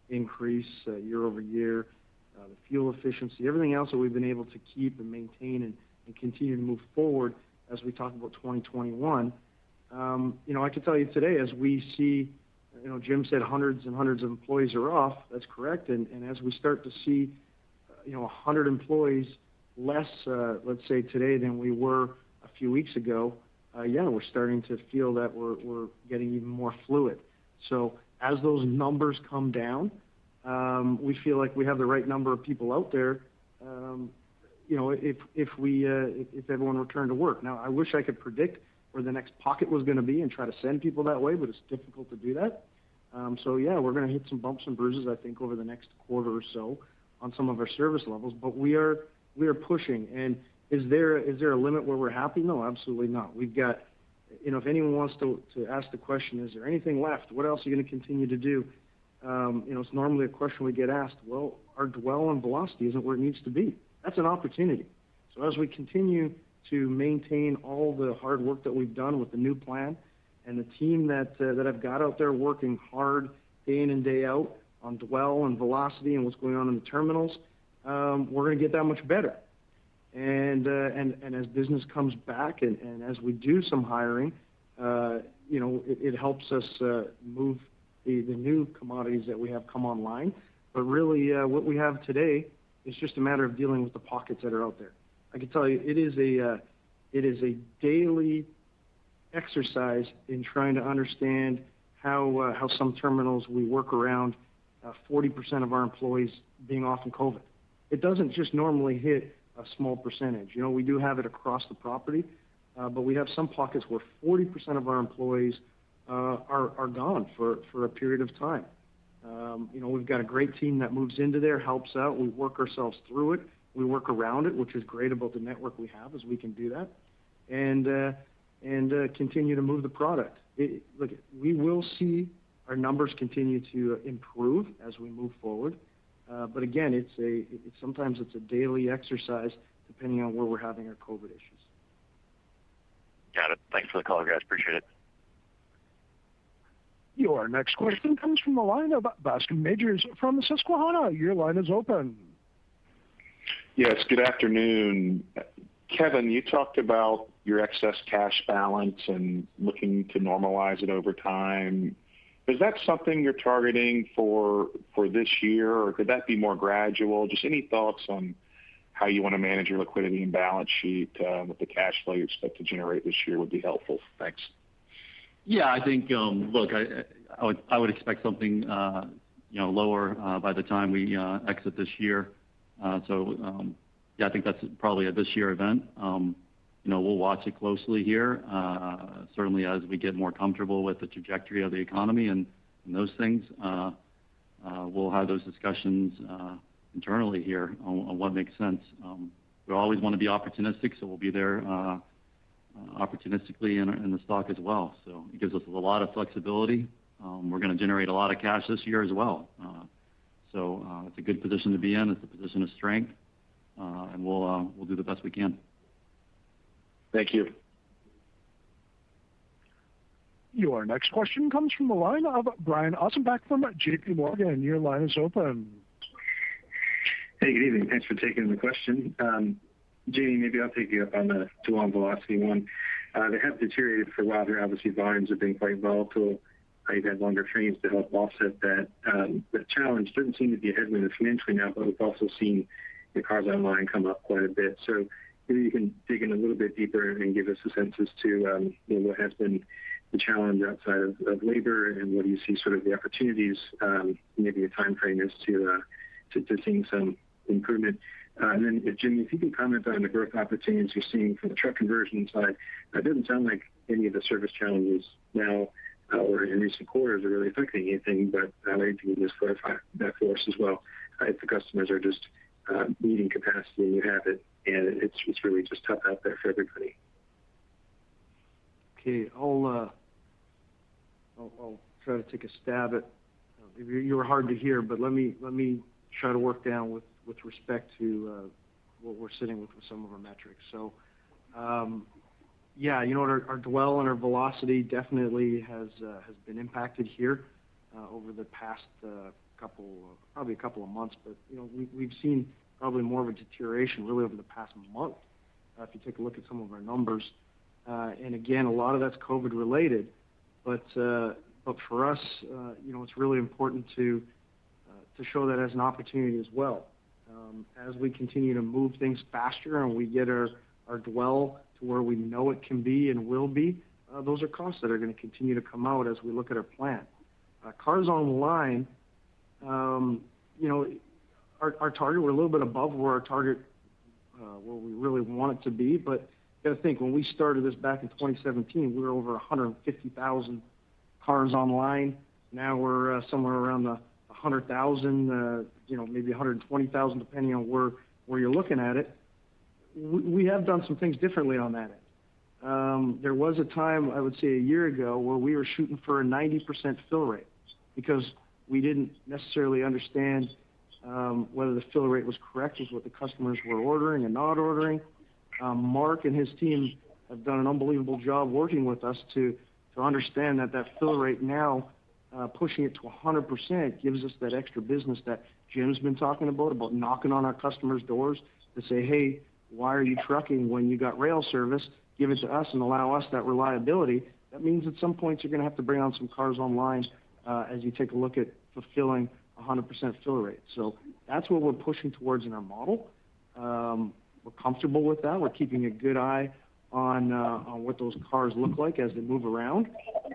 increase year over year, the fuel efficiency, everything else that we've been able to keep and maintain and continue to move forward as we talk about 2021. I can tell you today, as we see, Jim said hundreds and hundreds of employees are off. That's correct. And as we start to see 100 employees less, let's say today, than we were a few weeks ago, we're starting to feel that we're getting even more fluid. So as those numbers come down, we feel like we have the right number of people out there, if everyone returned to work. Now, I wish I could predict where the next pocket was going to be and try to send people that way, but it's difficult to do that. We're going to hit some bumps and bruises, I think, over the next quarter or so on some of our service levels, but we are pushing. And is there a limit where we're happy? No, absolutely not. We've got, if anyone wants to ask the question, is there anything left? What else are you going to continue to do? It's normally a question we get asked. Well, our dwell and velocity isn't where it needs to be. That's an opportunity. So as we continue to maintain all the hard work that we've done with the new plan and the team that I've got out there working hard day in and day out on dwell and velocity and what's going on in the terminals, we're going to get that much better. And as business comes back and as we do some hiring, it helps us move the new commodities that we have come online. But really, what we have today is just a matter of dealing with the pockets that are out there. I can tell you, it It is a daily exercise in trying to understand how some terminals we work around 40% of our employees being off in COVID. It doesn't just normally hit a small percentage. We do have it across the property, but we have some pockets where 40% of our employees are gone for a period of time. We've got a great team that moves into there, helps out. We work ourselves through it. We work around it, which is great about the network we have, is we can do that, and continue to move the product. Look, we will see our numbers continue to improve as we move forward. But again, sometimes it's a daily exercise depending on where we're having our COVID issues. Got it. Thanks for the call, guys. Appreciate it. Your next question comes from the line of Bascome Majors from Susquehanna. Your line is open. Yes, good afternoon. Kevin, you talked about your excess cash balance and looking to normalize it over time. Is that something you're targeting for this year, or could that be more gradual? Just any thoughts on how you want to manage your liquidity and balance sheet with the cash flow you expect to generate this year would be helpful. Thanks. Yeah, I think, look, I would expect something, lower by the time we exit this year. Yeah, I think that's probably a this year event. We'll watch it closely here. Certainly as we get more comfortable with the trajectory of the economy and those things, we'll have those discussions internally here on what makes sense. We always want to be opportunistic, so we'll be there opportunistically in the stock as well. So it gives us a lot of flexibility. We're going to generate a lot of cash this year as well. So it's a good position to be in. It's a position of strength, and we'll do the best we can. Thank you. Your next question comes from the line of Brian Ossenbeck from JP Morgan. Your line is open. Hey, good evening. Thanks for taking the question. Jamie, maybe I'll take you up on the dwell and velocity one. They have deteriorated for a while here. Obviously, volumes have been quite volatile. You've had longer trains to help offset that. The challenge doesn't seem to be a headwind financially now, but we've also seen the cars online come up quite a bit. So maybe you can dig in a little bit deeper and give us a sense as to what has been the challenge outside of labor, and what do you see sort of the opportunities, maybe a time frame is to seeing some improvement. And then, Jimmy, if you can comment on the growth opportunities you're seeing from the truck conversion side. It doesn't sound like any of the service challenges now or in recent quarters are really affecting anything, but maybe you can just clarify that for us as well. If the customers are just needing capacity and you have it, and it's really just tough out there for everybody. Okay, I'll try to take a stab at. You were hard to hear, but let me try to work down with respect to what we're sitting with some of our metrics. So, our dwell and our velocity definitely has been impacted here over the past probably a couple of months. But we've seen probably more of a deterioration really over the past month. If you take a look at some of our numbers, and again, a lot of that's COVID related. But for us, it's really important to show that as an opportunity as well. As we continue to move things faster and we get our dwell to where we know it can be and will be, those are costs that are going to continue to come out as we look at our plan. Cars online, our target, we're a little bit above where our target, where we really want it to be. But you got to think, when we started this back in 2017, we were over 150,000 cars online. Now we're somewhere around the 100,000, maybe 120,000, depending on where you're looking at it. We have done some things differently on that end. There was a time, I would say a year ago, where we were shooting for a 90% fill rate because we didn't necessarily understand whether the fill rate was correct with what the customers were ordering and not ordering. Mark and his team have done an unbelievable job working with us to understand that fill rate now, pushing it to 100%, gives us that extra business that Jim's been talking about knocking on our customers' doors to say, hey, why are you trucking when you got rail service? Give it to us and allow us that reliability. That means at some point you're going to have to bring on some cars online as you take a look at fulfilling 100% fill rate. So that's what we're pushing towards in our model. We're comfortable with that. We're keeping a good eye on what those cars look like as they move around.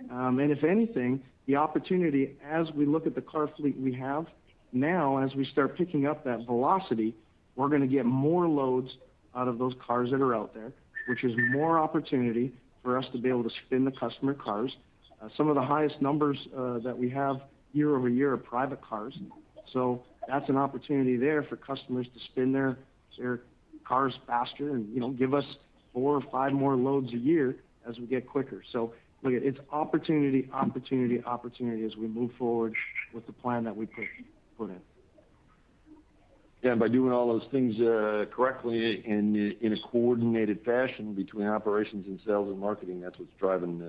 And if anything, the opportunity as we look at the car fleet we have now, as we start picking up that velocity, we're going to get more loads out of those cars that are out there, which is more opportunity for us to be able to spin the customer cars. Some of the highest numbers that we have year over year are private cars. So that's an opportunity there for customers to spin their cars faster and, give us 4 or 5 more loads a year as we get quicker. So look, it's opportunity as we move forward with the plan that we put in. Yeah, and by doing all those things correctly and in a coordinated fashion between operations and sales and marketing, that's what's driving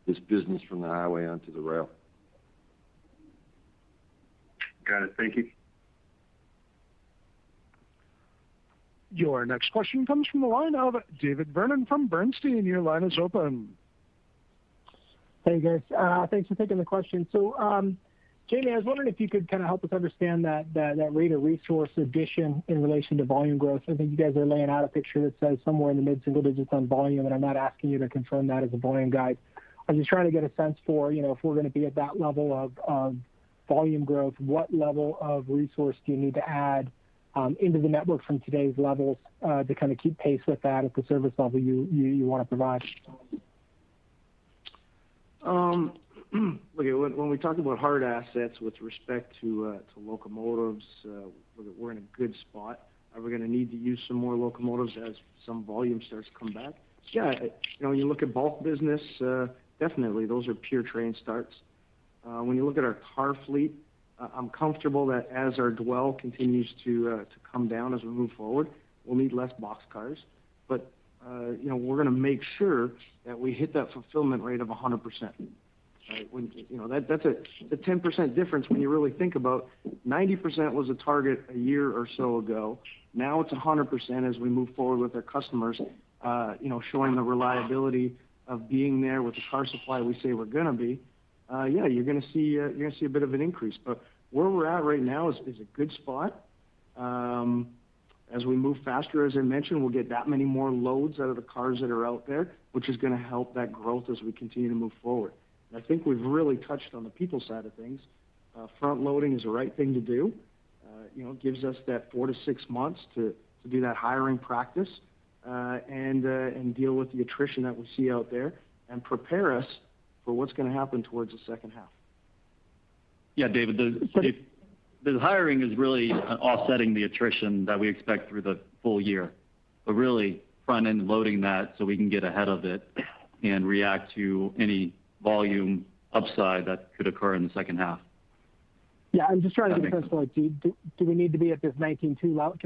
this business from the highway onto the rail. Got it. Thank you. Your next question comes from the line of David Vernon from Bernstein. Your line is open. Hey, guys. Thanks for taking the question. So, Jamie, I was wondering if you could kind of help us understand that rate of resource addition in relation to volume growth. I think you guys are laying out a picture that says somewhere in the mid-single digits on volume, and I'm not asking you to confirm that as a volume guide. I'm just trying to get a sense for, if we're going to be at that level of volume growth, what level of resource do you need to add into the network from today's levels to kind of keep pace with that at the service level you want to provide? Look, when we talk about hard assets with respect to locomotives, we're in a good spot. Are we going to need to use some more locomotives as some volume starts to come back? Yeah, you look at bulk business, definitely those are pure train starts. When you look at our car fleet, I'm comfortable that as our dwell continues to come down as we move forward, we'll need less box cars. But we're going to make sure that we hit that fulfillment rate of 100%. Right? When that's a 10% difference when you really think about 90% was a target a year or so ago. Now it's 100% as we move forward with our customers. Showing the reliability of being there with the car supply we say we're going to be. You're going to see a bit of an increase. But where we're at right now is a good spot. As we move faster, as I mentioned, we'll get that many more loads out of the cars that are out there, which is going to help that growth as we continue to move forward. And I think we've really touched on the people side of things. Front loading is the right thing to do. It gives us that 4 to 6 months to do that hiring practice and deal with the attrition that we see out there and prepare us for what's going to happen towards the second half. Yeah, David, the hiring is really offsetting the attrition that we expect through the full year, but really front-end loading that so we can get ahead of it and react to any volume upside that could occur in the second half. Yeah, I'm just trying to get a sense for, like, do we need to be at this 19.2 level?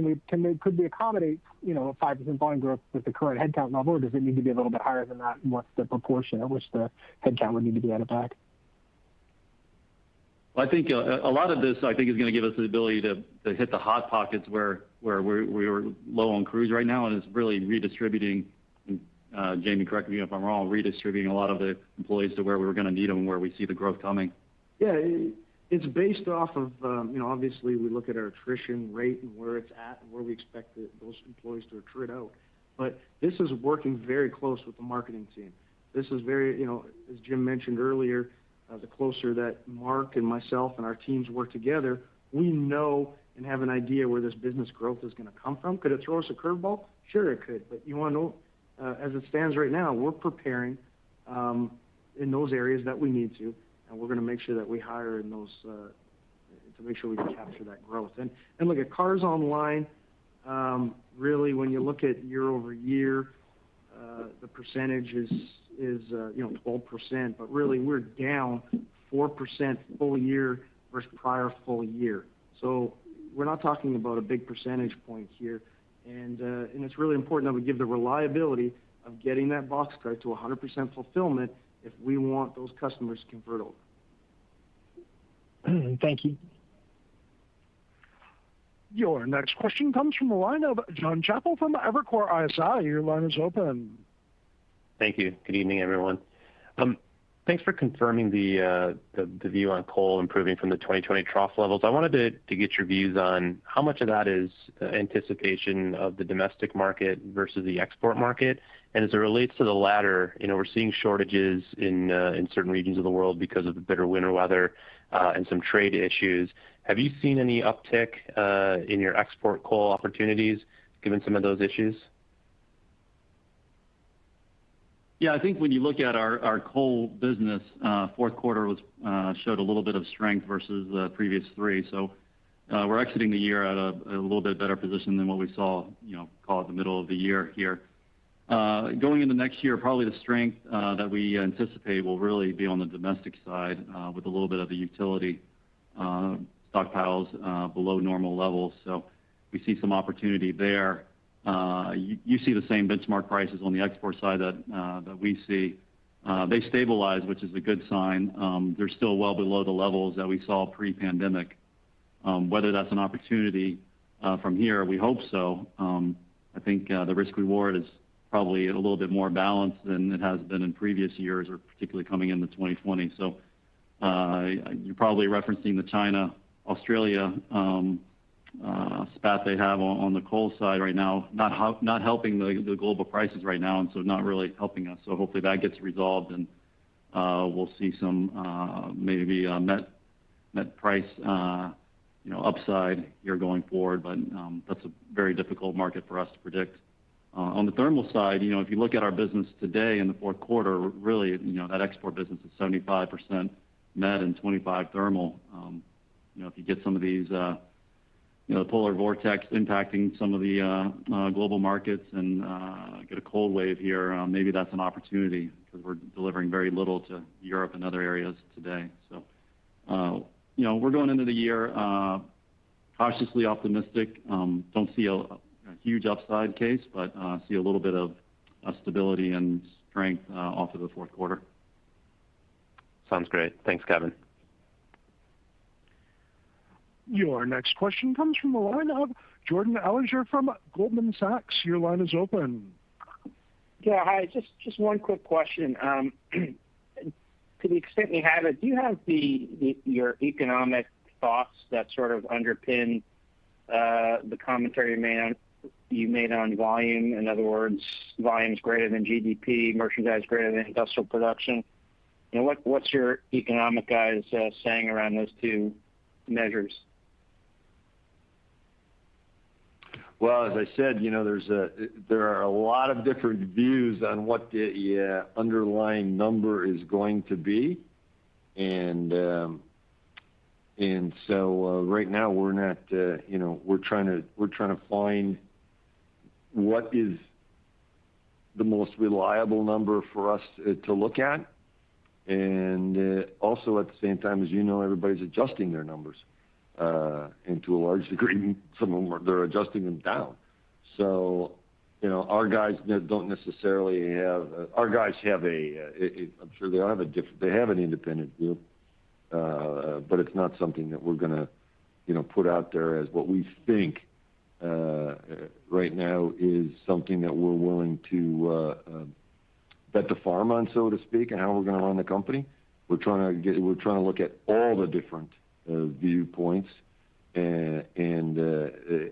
Could we accommodate, a 5% volume growth with the current headcount level, or does it need to be a little bit higher than that? And what's the proportion at which the headcount would need to be added back? Well, I think a lot of this, is going to give us the ability to hit the hot pockets where we were low on crews right now, and it's really redistributing. Jamie, correct me if I'm wrong. Redistributing a lot of the employees to where we were going to need them and where we see the growth coming. Yeah, it's based off of obviously we look at our attrition rate and where it's at and where we expect those employees to attrit out. But this is working very close with the marketing team. This is very, as Jim mentioned earlier. The closer that Mark and myself and our teams work together, we know and have an idea where this business growth is going to come from. Could it throw us a curveball? Sure it could. But you want to know, as it stands right now, we're preparing in those areas that we need to, and we're going to make sure that we hire in those to make sure we can capture that growth. And look at cars online. Really, when you look at year over year, the percentage is 12%, but really we're down 4% full year versus prior full year. So we're not talking about a big percentage point here, and it's really important that we give the reliability of getting that boxcar to 100% fulfillment if we want those customers to convert over. Thank you. Your next question comes from the line of John Chappell from Evercore ISI. Your line is open. Thank you. Good evening, everyone. Thanks for confirming the view on coal improving from the 2020 trough levels. I wanted to get your views on how much of that is anticipation of the domestic market versus the export market. And as it relates to the latter, we're seeing shortages in certain regions of the world because of the bitter winter weather and some trade issues. Have you seen any uptick in your export coal opportunities given some of those issues? Yeah, I think when you look at our coal business, fourth quarter showed a little bit of strength versus the previous three. So we're exiting the year at a little bit better position than what we saw, call it the middle of the year here. Going into next year, probably the strength that we anticipate will really be on the domestic side with a little bit of the utility stockpiles below normal levels. So we see some opportunity there. You see the same benchmark prices on the export side that we see. They stabilize, which is a good sign. They're still well below the levels that we saw pre-pandemic. Whether that's an opportunity from here, we hope so. I think the risk-reward is probably a little bit more balanced than it has been in previous years, or particularly coming into 2020. So you're probably referencing the China, Australia spat they have on the coal side right now, not helping the global prices right now, and so not really helping us. So hopefully that gets resolved, and we'll see some maybe net price upside here going forward. But that's a very difficult market for us to predict. On the thermal side, if you look at our business today in the fourth quarter, really, that export business is 75% met and 25 thermal. If you get some of these the polar vortex impacting some of the global markets and get a cold wave here, maybe that's an opportunity because we're delivering very little to Europe and other areas today. So, we're going into the year cautiously optimistic. Don't see a huge upside case, but see a little bit of stability and strength off of the fourth quarter. Sounds great. Thanks, Kevin. Your next question comes from the line of Jordan Alliger from Goldman Sachs. Your line is open. Yeah, hi. Just one quick question. To the extent you have it, do you have your economic thoughts that sort of underpin the commentary you made on volume? In other words, volumes greater than GDP, merchandise greater than industrial production. What's your economic guys saying around those two measures? Well, as I said, there are a lot of different views on what the underlying number is going to be, and so right now we're not, we're trying to find what is the most reliable number for us to look at, and also at the same time, as everybody's adjusting their numbers. And to a large degree, some of them they're adjusting them down. So, our guys don't necessarily have. Our guys have I'm sure they have they have an independent view, but it's not something that we're going to, put out there as what we think right now is something that we're willing to bet the farm on, so to speak, and how we're going to run the company. We're trying to look at all the different viewpoints, and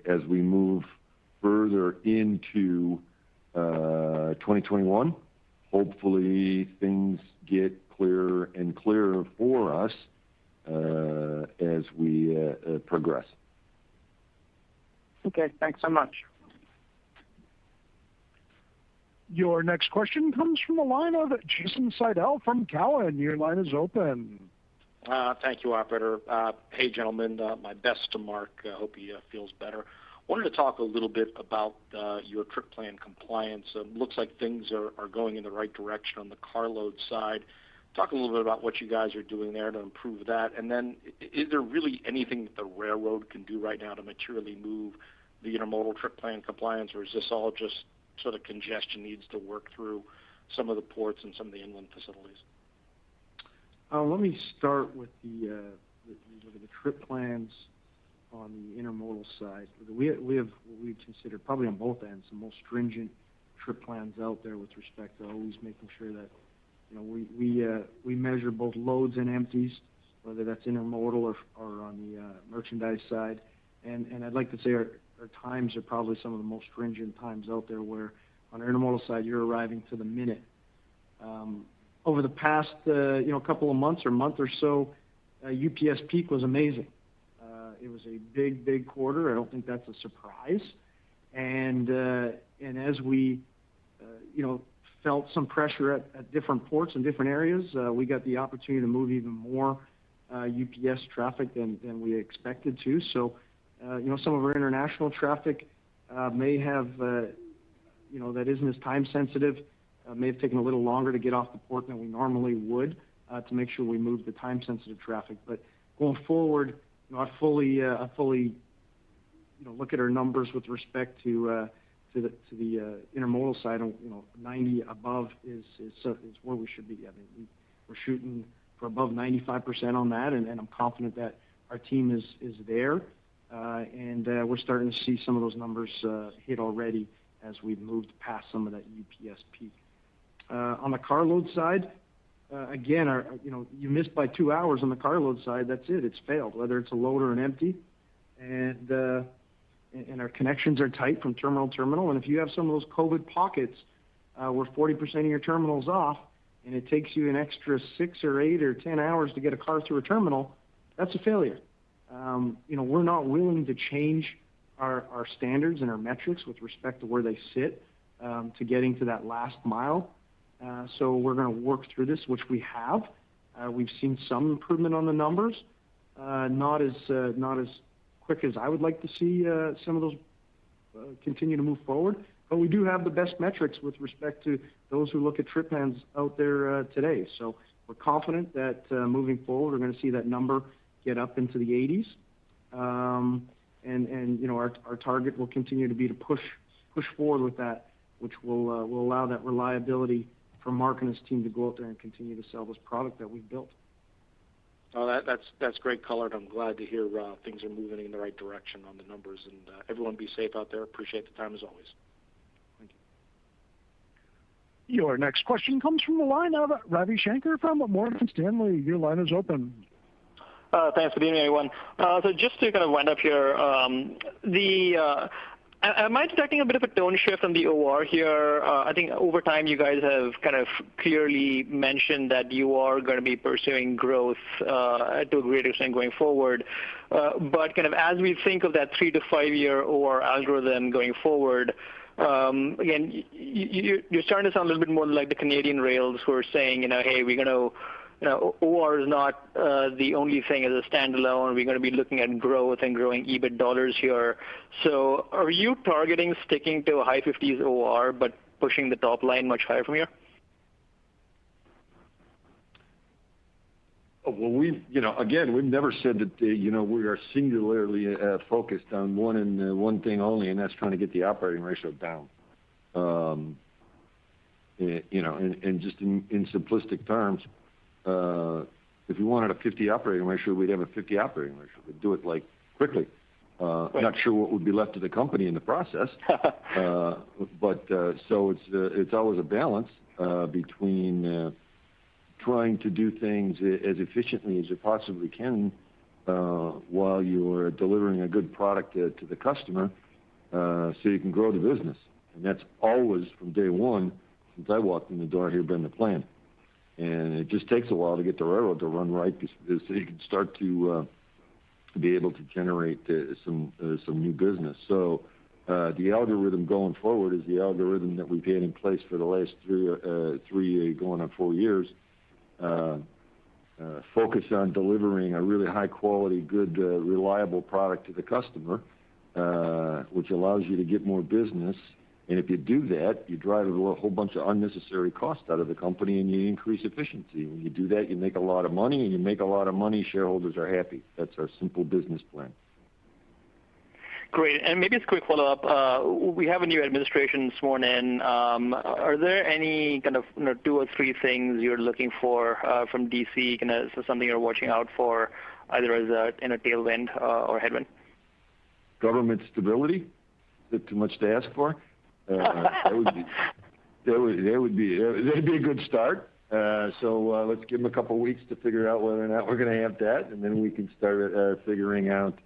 as we move further into 2021, hopefully things get clearer and clearer for us as we progress. Okay, thanks so much. Your next question comes from the line of Jason Seidel from Cowen. Your line is open. Thank you, operator. Hey, gentlemen, my best to Mark. Hope he feels better. Wanted to talk a little bit about your trip plan compliance. Looks like things are going in the right direction on the carload side. Talk a little bit about what you guys are doing there to improve that. And then is there really anything that the railroad can do right now to materially move the intermodal trip plan compliance, or is this all just sort of congestion needs to work through some of the ports and some of the inland facilities? Let me start with the trip plans on the intermodal side. We have what we consider probably on both ends the most stringent trip plans out there with respect to always making sure that we measure both loads and empties, whether that's intermodal or on the merchandise side. And I'd like to say our times are probably some of the most stringent times out there, where on the intermodal side, you're arriving to the minute. Over the past couple of months or month or so, UPS peak was amazing. It was a big quarter. I don't think that's a surprise. And as we felt some pressure at different ports and different areas, we got the opportunity to move even more UPS traffic than we expected to. So some of our international traffic may have that isn't as time sensitive, may have taken a little longer to get off the port than we normally would, to make sure we move the time sensitive traffic. But going forward, I fully look at our numbers with respect to the intermodal side. 90 above is where we should be. I mean, we're shooting for above 95% on that, and I'm confident that our team is there, and we're starting to see some of those numbers hit already as we've moved past some of that UPS peak. On the carload side, again, you missed by 2 hours on the carload side. That's it. It's failed, whether it's a load or an empty, and our connections are tight from terminal to terminal. And if you have some of those COVID pockets where 40% of your terminal's off, and it takes you an extra 6 or 8 or 10 hours to get a car through a terminal, that's a failure. We're not willing to change our standards and our metrics with respect to where they sit to getting to that last mile. So we're going to work through this, which we have. We've seen some improvement on the numbers, not as quick as I would like to see some of those continue to move forward. But we do have the best metrics with respect to those who look at trip plans out there today. So we're confident that moving forward, we're going to see that number get up into the 80s. And our target will continue to be to push forward with that, which will allow that reliability for Mark and his team to go out there and continue to sell this product that we've built. Oh, that's great color, and I'm glad to hear things are moving in the right direction on the numbers. And everyone be safe out there. Appreciate the time as always. Thank you. Your next question comes from the line of Ravi Shankar from Morgan Stanley. Your line is open. Thanks for being here, everyone. So just to kind of wind up here, am I detecting a bit of a tone shift on the OR here? I think over time you guys have kind of clearly mentioned that you are going to be pursuing growth to a great extent going forward. But kind of as we think of that 3 to 5 year OR algorithm going forward, again, you're starting to sound a little bit more like the Canadian rails who are saying, hey, we're going to OR is not the only thing as a standalone. We're going to be looking at growth and growing EBIT dollars here. So are you targeting sticking to a high 50s OR but pushing the top line much higher from here? Well, we've never said that, we are singularly focused on one thing only, and that's trying to get the operating ratio down. And just in simplistic terms, if we wanted a 50 operating ratio, we'd have a 50 operating ratio. We'd do it quickly. Right. Not sure what would be left to the company in the process. But so it's always a balance between trying to do things as efficiently as you possibly can while you're delivering a good product to the customer, so you can grow the business. And that's always from day one since I walked in the door here been the plan. And it just takes a while to get the railroad to run right so you can start to be able to generate some new business. So the algorithm going forward is the algorithm that we've had in place for the last three going on 4 years. Focus on delivering a really high quality, good, reliable product to the customer, which allows you to get more business. And if you do that, you drive a whole bunch of unnecessary costs out of the company and you increase efficiency. When you do that, you make a lot of money, and you make a lot of money, shareholders are happy. That's our simple business plan. Great. And maybe it's a quick follow-up. We have a new administration sworn in. Are there any kind of 2 or 3 things you're looking for from D.C., kind of something you're watching out for, either as a tailwind or headwind? Government stability? Is that too much to ask for? That'd be a good start. So let's give them a couple weeks to figure out whether or not we're going to have that, and then we can start figuring out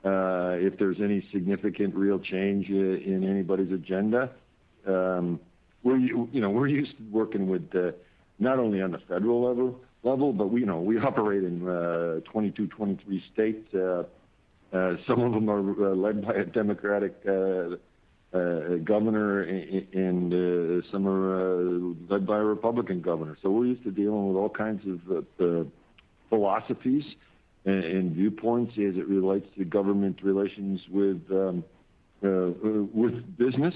if there's any significant real change in anybody's agenda. We're used to working with not only on the federal level, but we operate in 22, 23 states. Some of them are led by a Democratic governor, and some are led by a Republican governor. So we're used to dealing with all kinds of philosophies and viewpoints as it relates to government relations with business.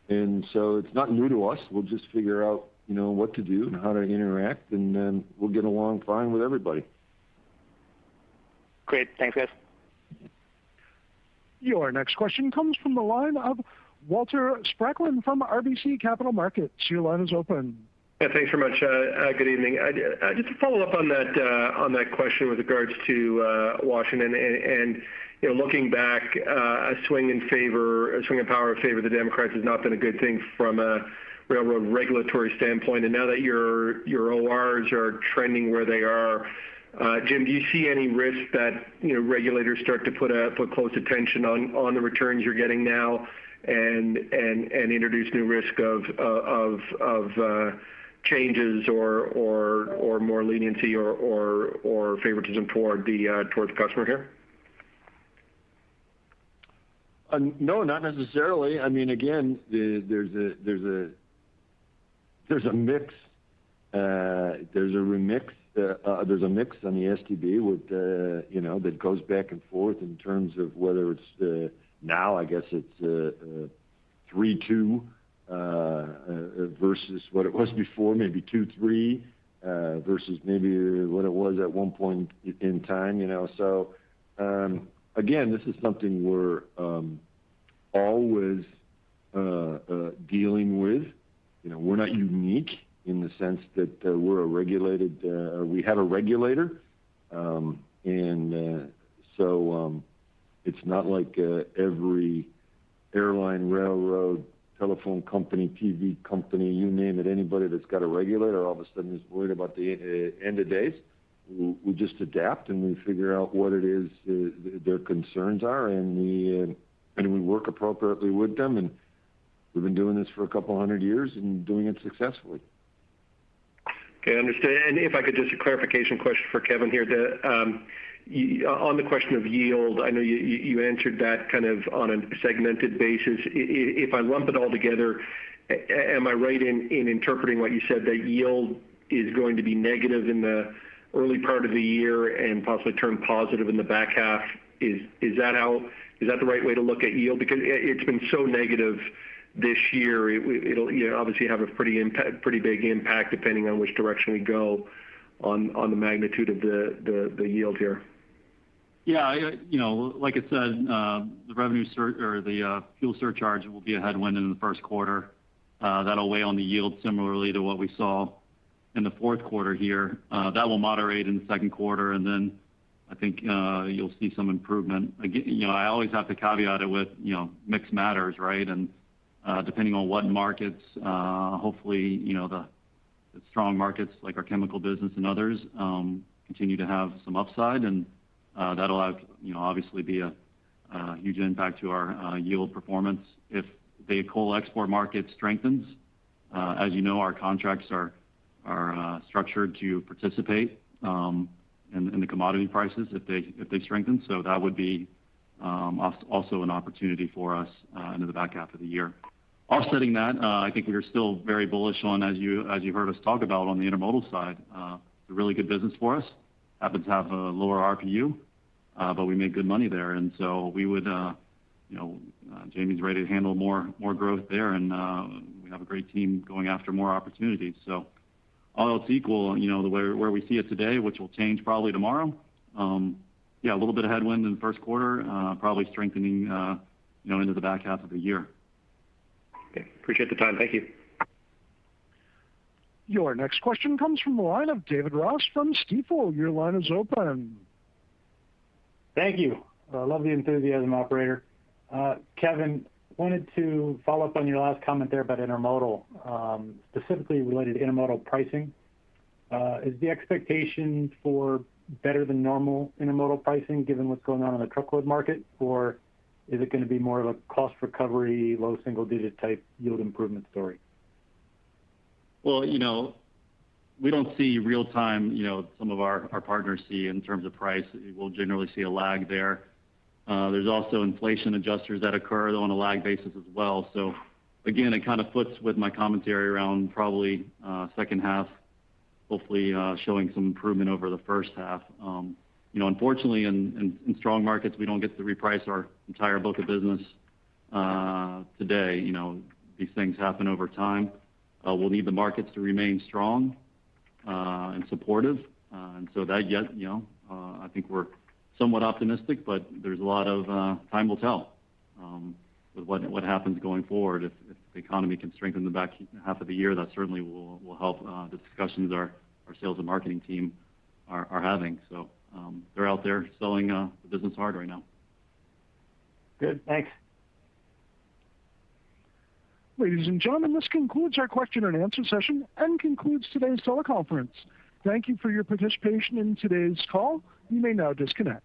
And so it's not new to us. We'll just figure out, what to do and how to interact, and then we'll get along fine with everybody. Great. Thanks, guys. Your next question comes from the line of Walter Spracklin from RBC Capital Markets. Your line is open. Yeah, thanks very much. Good evening. Just to follow up on that question with regards to Washington and looking back, a swing in power in favor of the Democrats has not been a good thing from a railroad regulatory standpoint. And now that your ORs are trending where they are, Jim, do you see any risk that regulators start to put close attention on the returns you're getting now, and introduce new risk of changes or more leniency or favoritism towards the customer here? No, not necessarily. I mean, again, there's a mix. There's a mix on the STB with that goes back and forth in terms of whether it's now I guess it's 3-2 versus what it was before, maybe 2-3 versus maybe what it was at one point in time. So again, this is something we're always dealing with. We're not unique in the sense that we're a regulated, we have a regulator, and so it's not like every airline, railroad, telephone company, TV company, you name it, anybody that's got a regulator all of a sudden is worried about the end of days. We just adapt and we figure out what it is their concerns are, and we work appropriately with them. And we've been doing this for a couple hundred years and doing it successfully. Okay, understood. And if I could just a clarification question for Kevin here. On the question of yield, I know you answered that kind of on a segmented basis. If I lump it all together, am I right in interpreting what you said, that yield is going to be negative in the early part of the year and possibly turn positive in the back half? Is that the right way to look at yield? Because it's been so negative this year, it'll obviously have a pretty big impact depending on which direction we go on the magnitude of the yield here. Yeah, like I said, the the fuel surcharge will be a headwind in the first quarter. That'll weigh on the yield similarly to what we saw in the fourth quarter here. That will moderate in the second quarter, and then I think you'll see some improvement. Again, I always have to caveat it with mix matters, right? And depending on what markets, hopefully the strong markets like our chemical business and others continue to have some upside, and that'll have obviously be a huge impact to our yield performance. If the coal export market strengthens, as you know, our contracts are structured to participate in the commodity prices if they strengthen. So that would be also an opportunity for us into the back half of the year. Offsetting that, I think we are still very bullish on, as you heard us talk about, on the intermodal side. It's a really good business for us. Happens to have a lower RPU, but we make good money there, and so we would, Jamie's ready to handle more growth there, and we have a great team going after more opportunities. So all else equal, where we see it today, which will change probably tomorrow. A little bit of headwind in the first quarter, probably strengthening, into the back half of the year. Okay, appreciate the time. Thank you. Your next question comes from the line of David Ross from Stifel. Your line is open. Thank you. I love the enthusiasm, operator. Kevin, wanted to follow up on your last comment there about intermodal, specifically related to intermodal pricing. Is the expectation for better than normal intermodal pricing given what's going on in the truckload market, or is it going to be more of a cost recovery, low single-digit type yield improvement story? Well, we don't see real time, some of our partners see in terms of price. We'll generally see a lag there. There's also inflation adjusters that occur on a lag basis as well. So again, it kind of fits with my commentary around probably second half, hopefully showing some improvement over the first half. Unfortunately, in strong markets, we don't get to reprice our entire book of business today. These things happen over time. We'll need the markets to remain strong and supportive. And so that I think we're somewhat optimistic, but there's a lot of time will tell with what happens going forward. If the economy can strengthen the back half of the year, that certainly will help the discussions our sales and marketing team are having. So they're out there selling the business hard right now. Good, thanks. Ladies and gentlemen, this concludes our question and answer session and concludes today's teleconference. Thank you for your participation in today's call. You may now disconnect.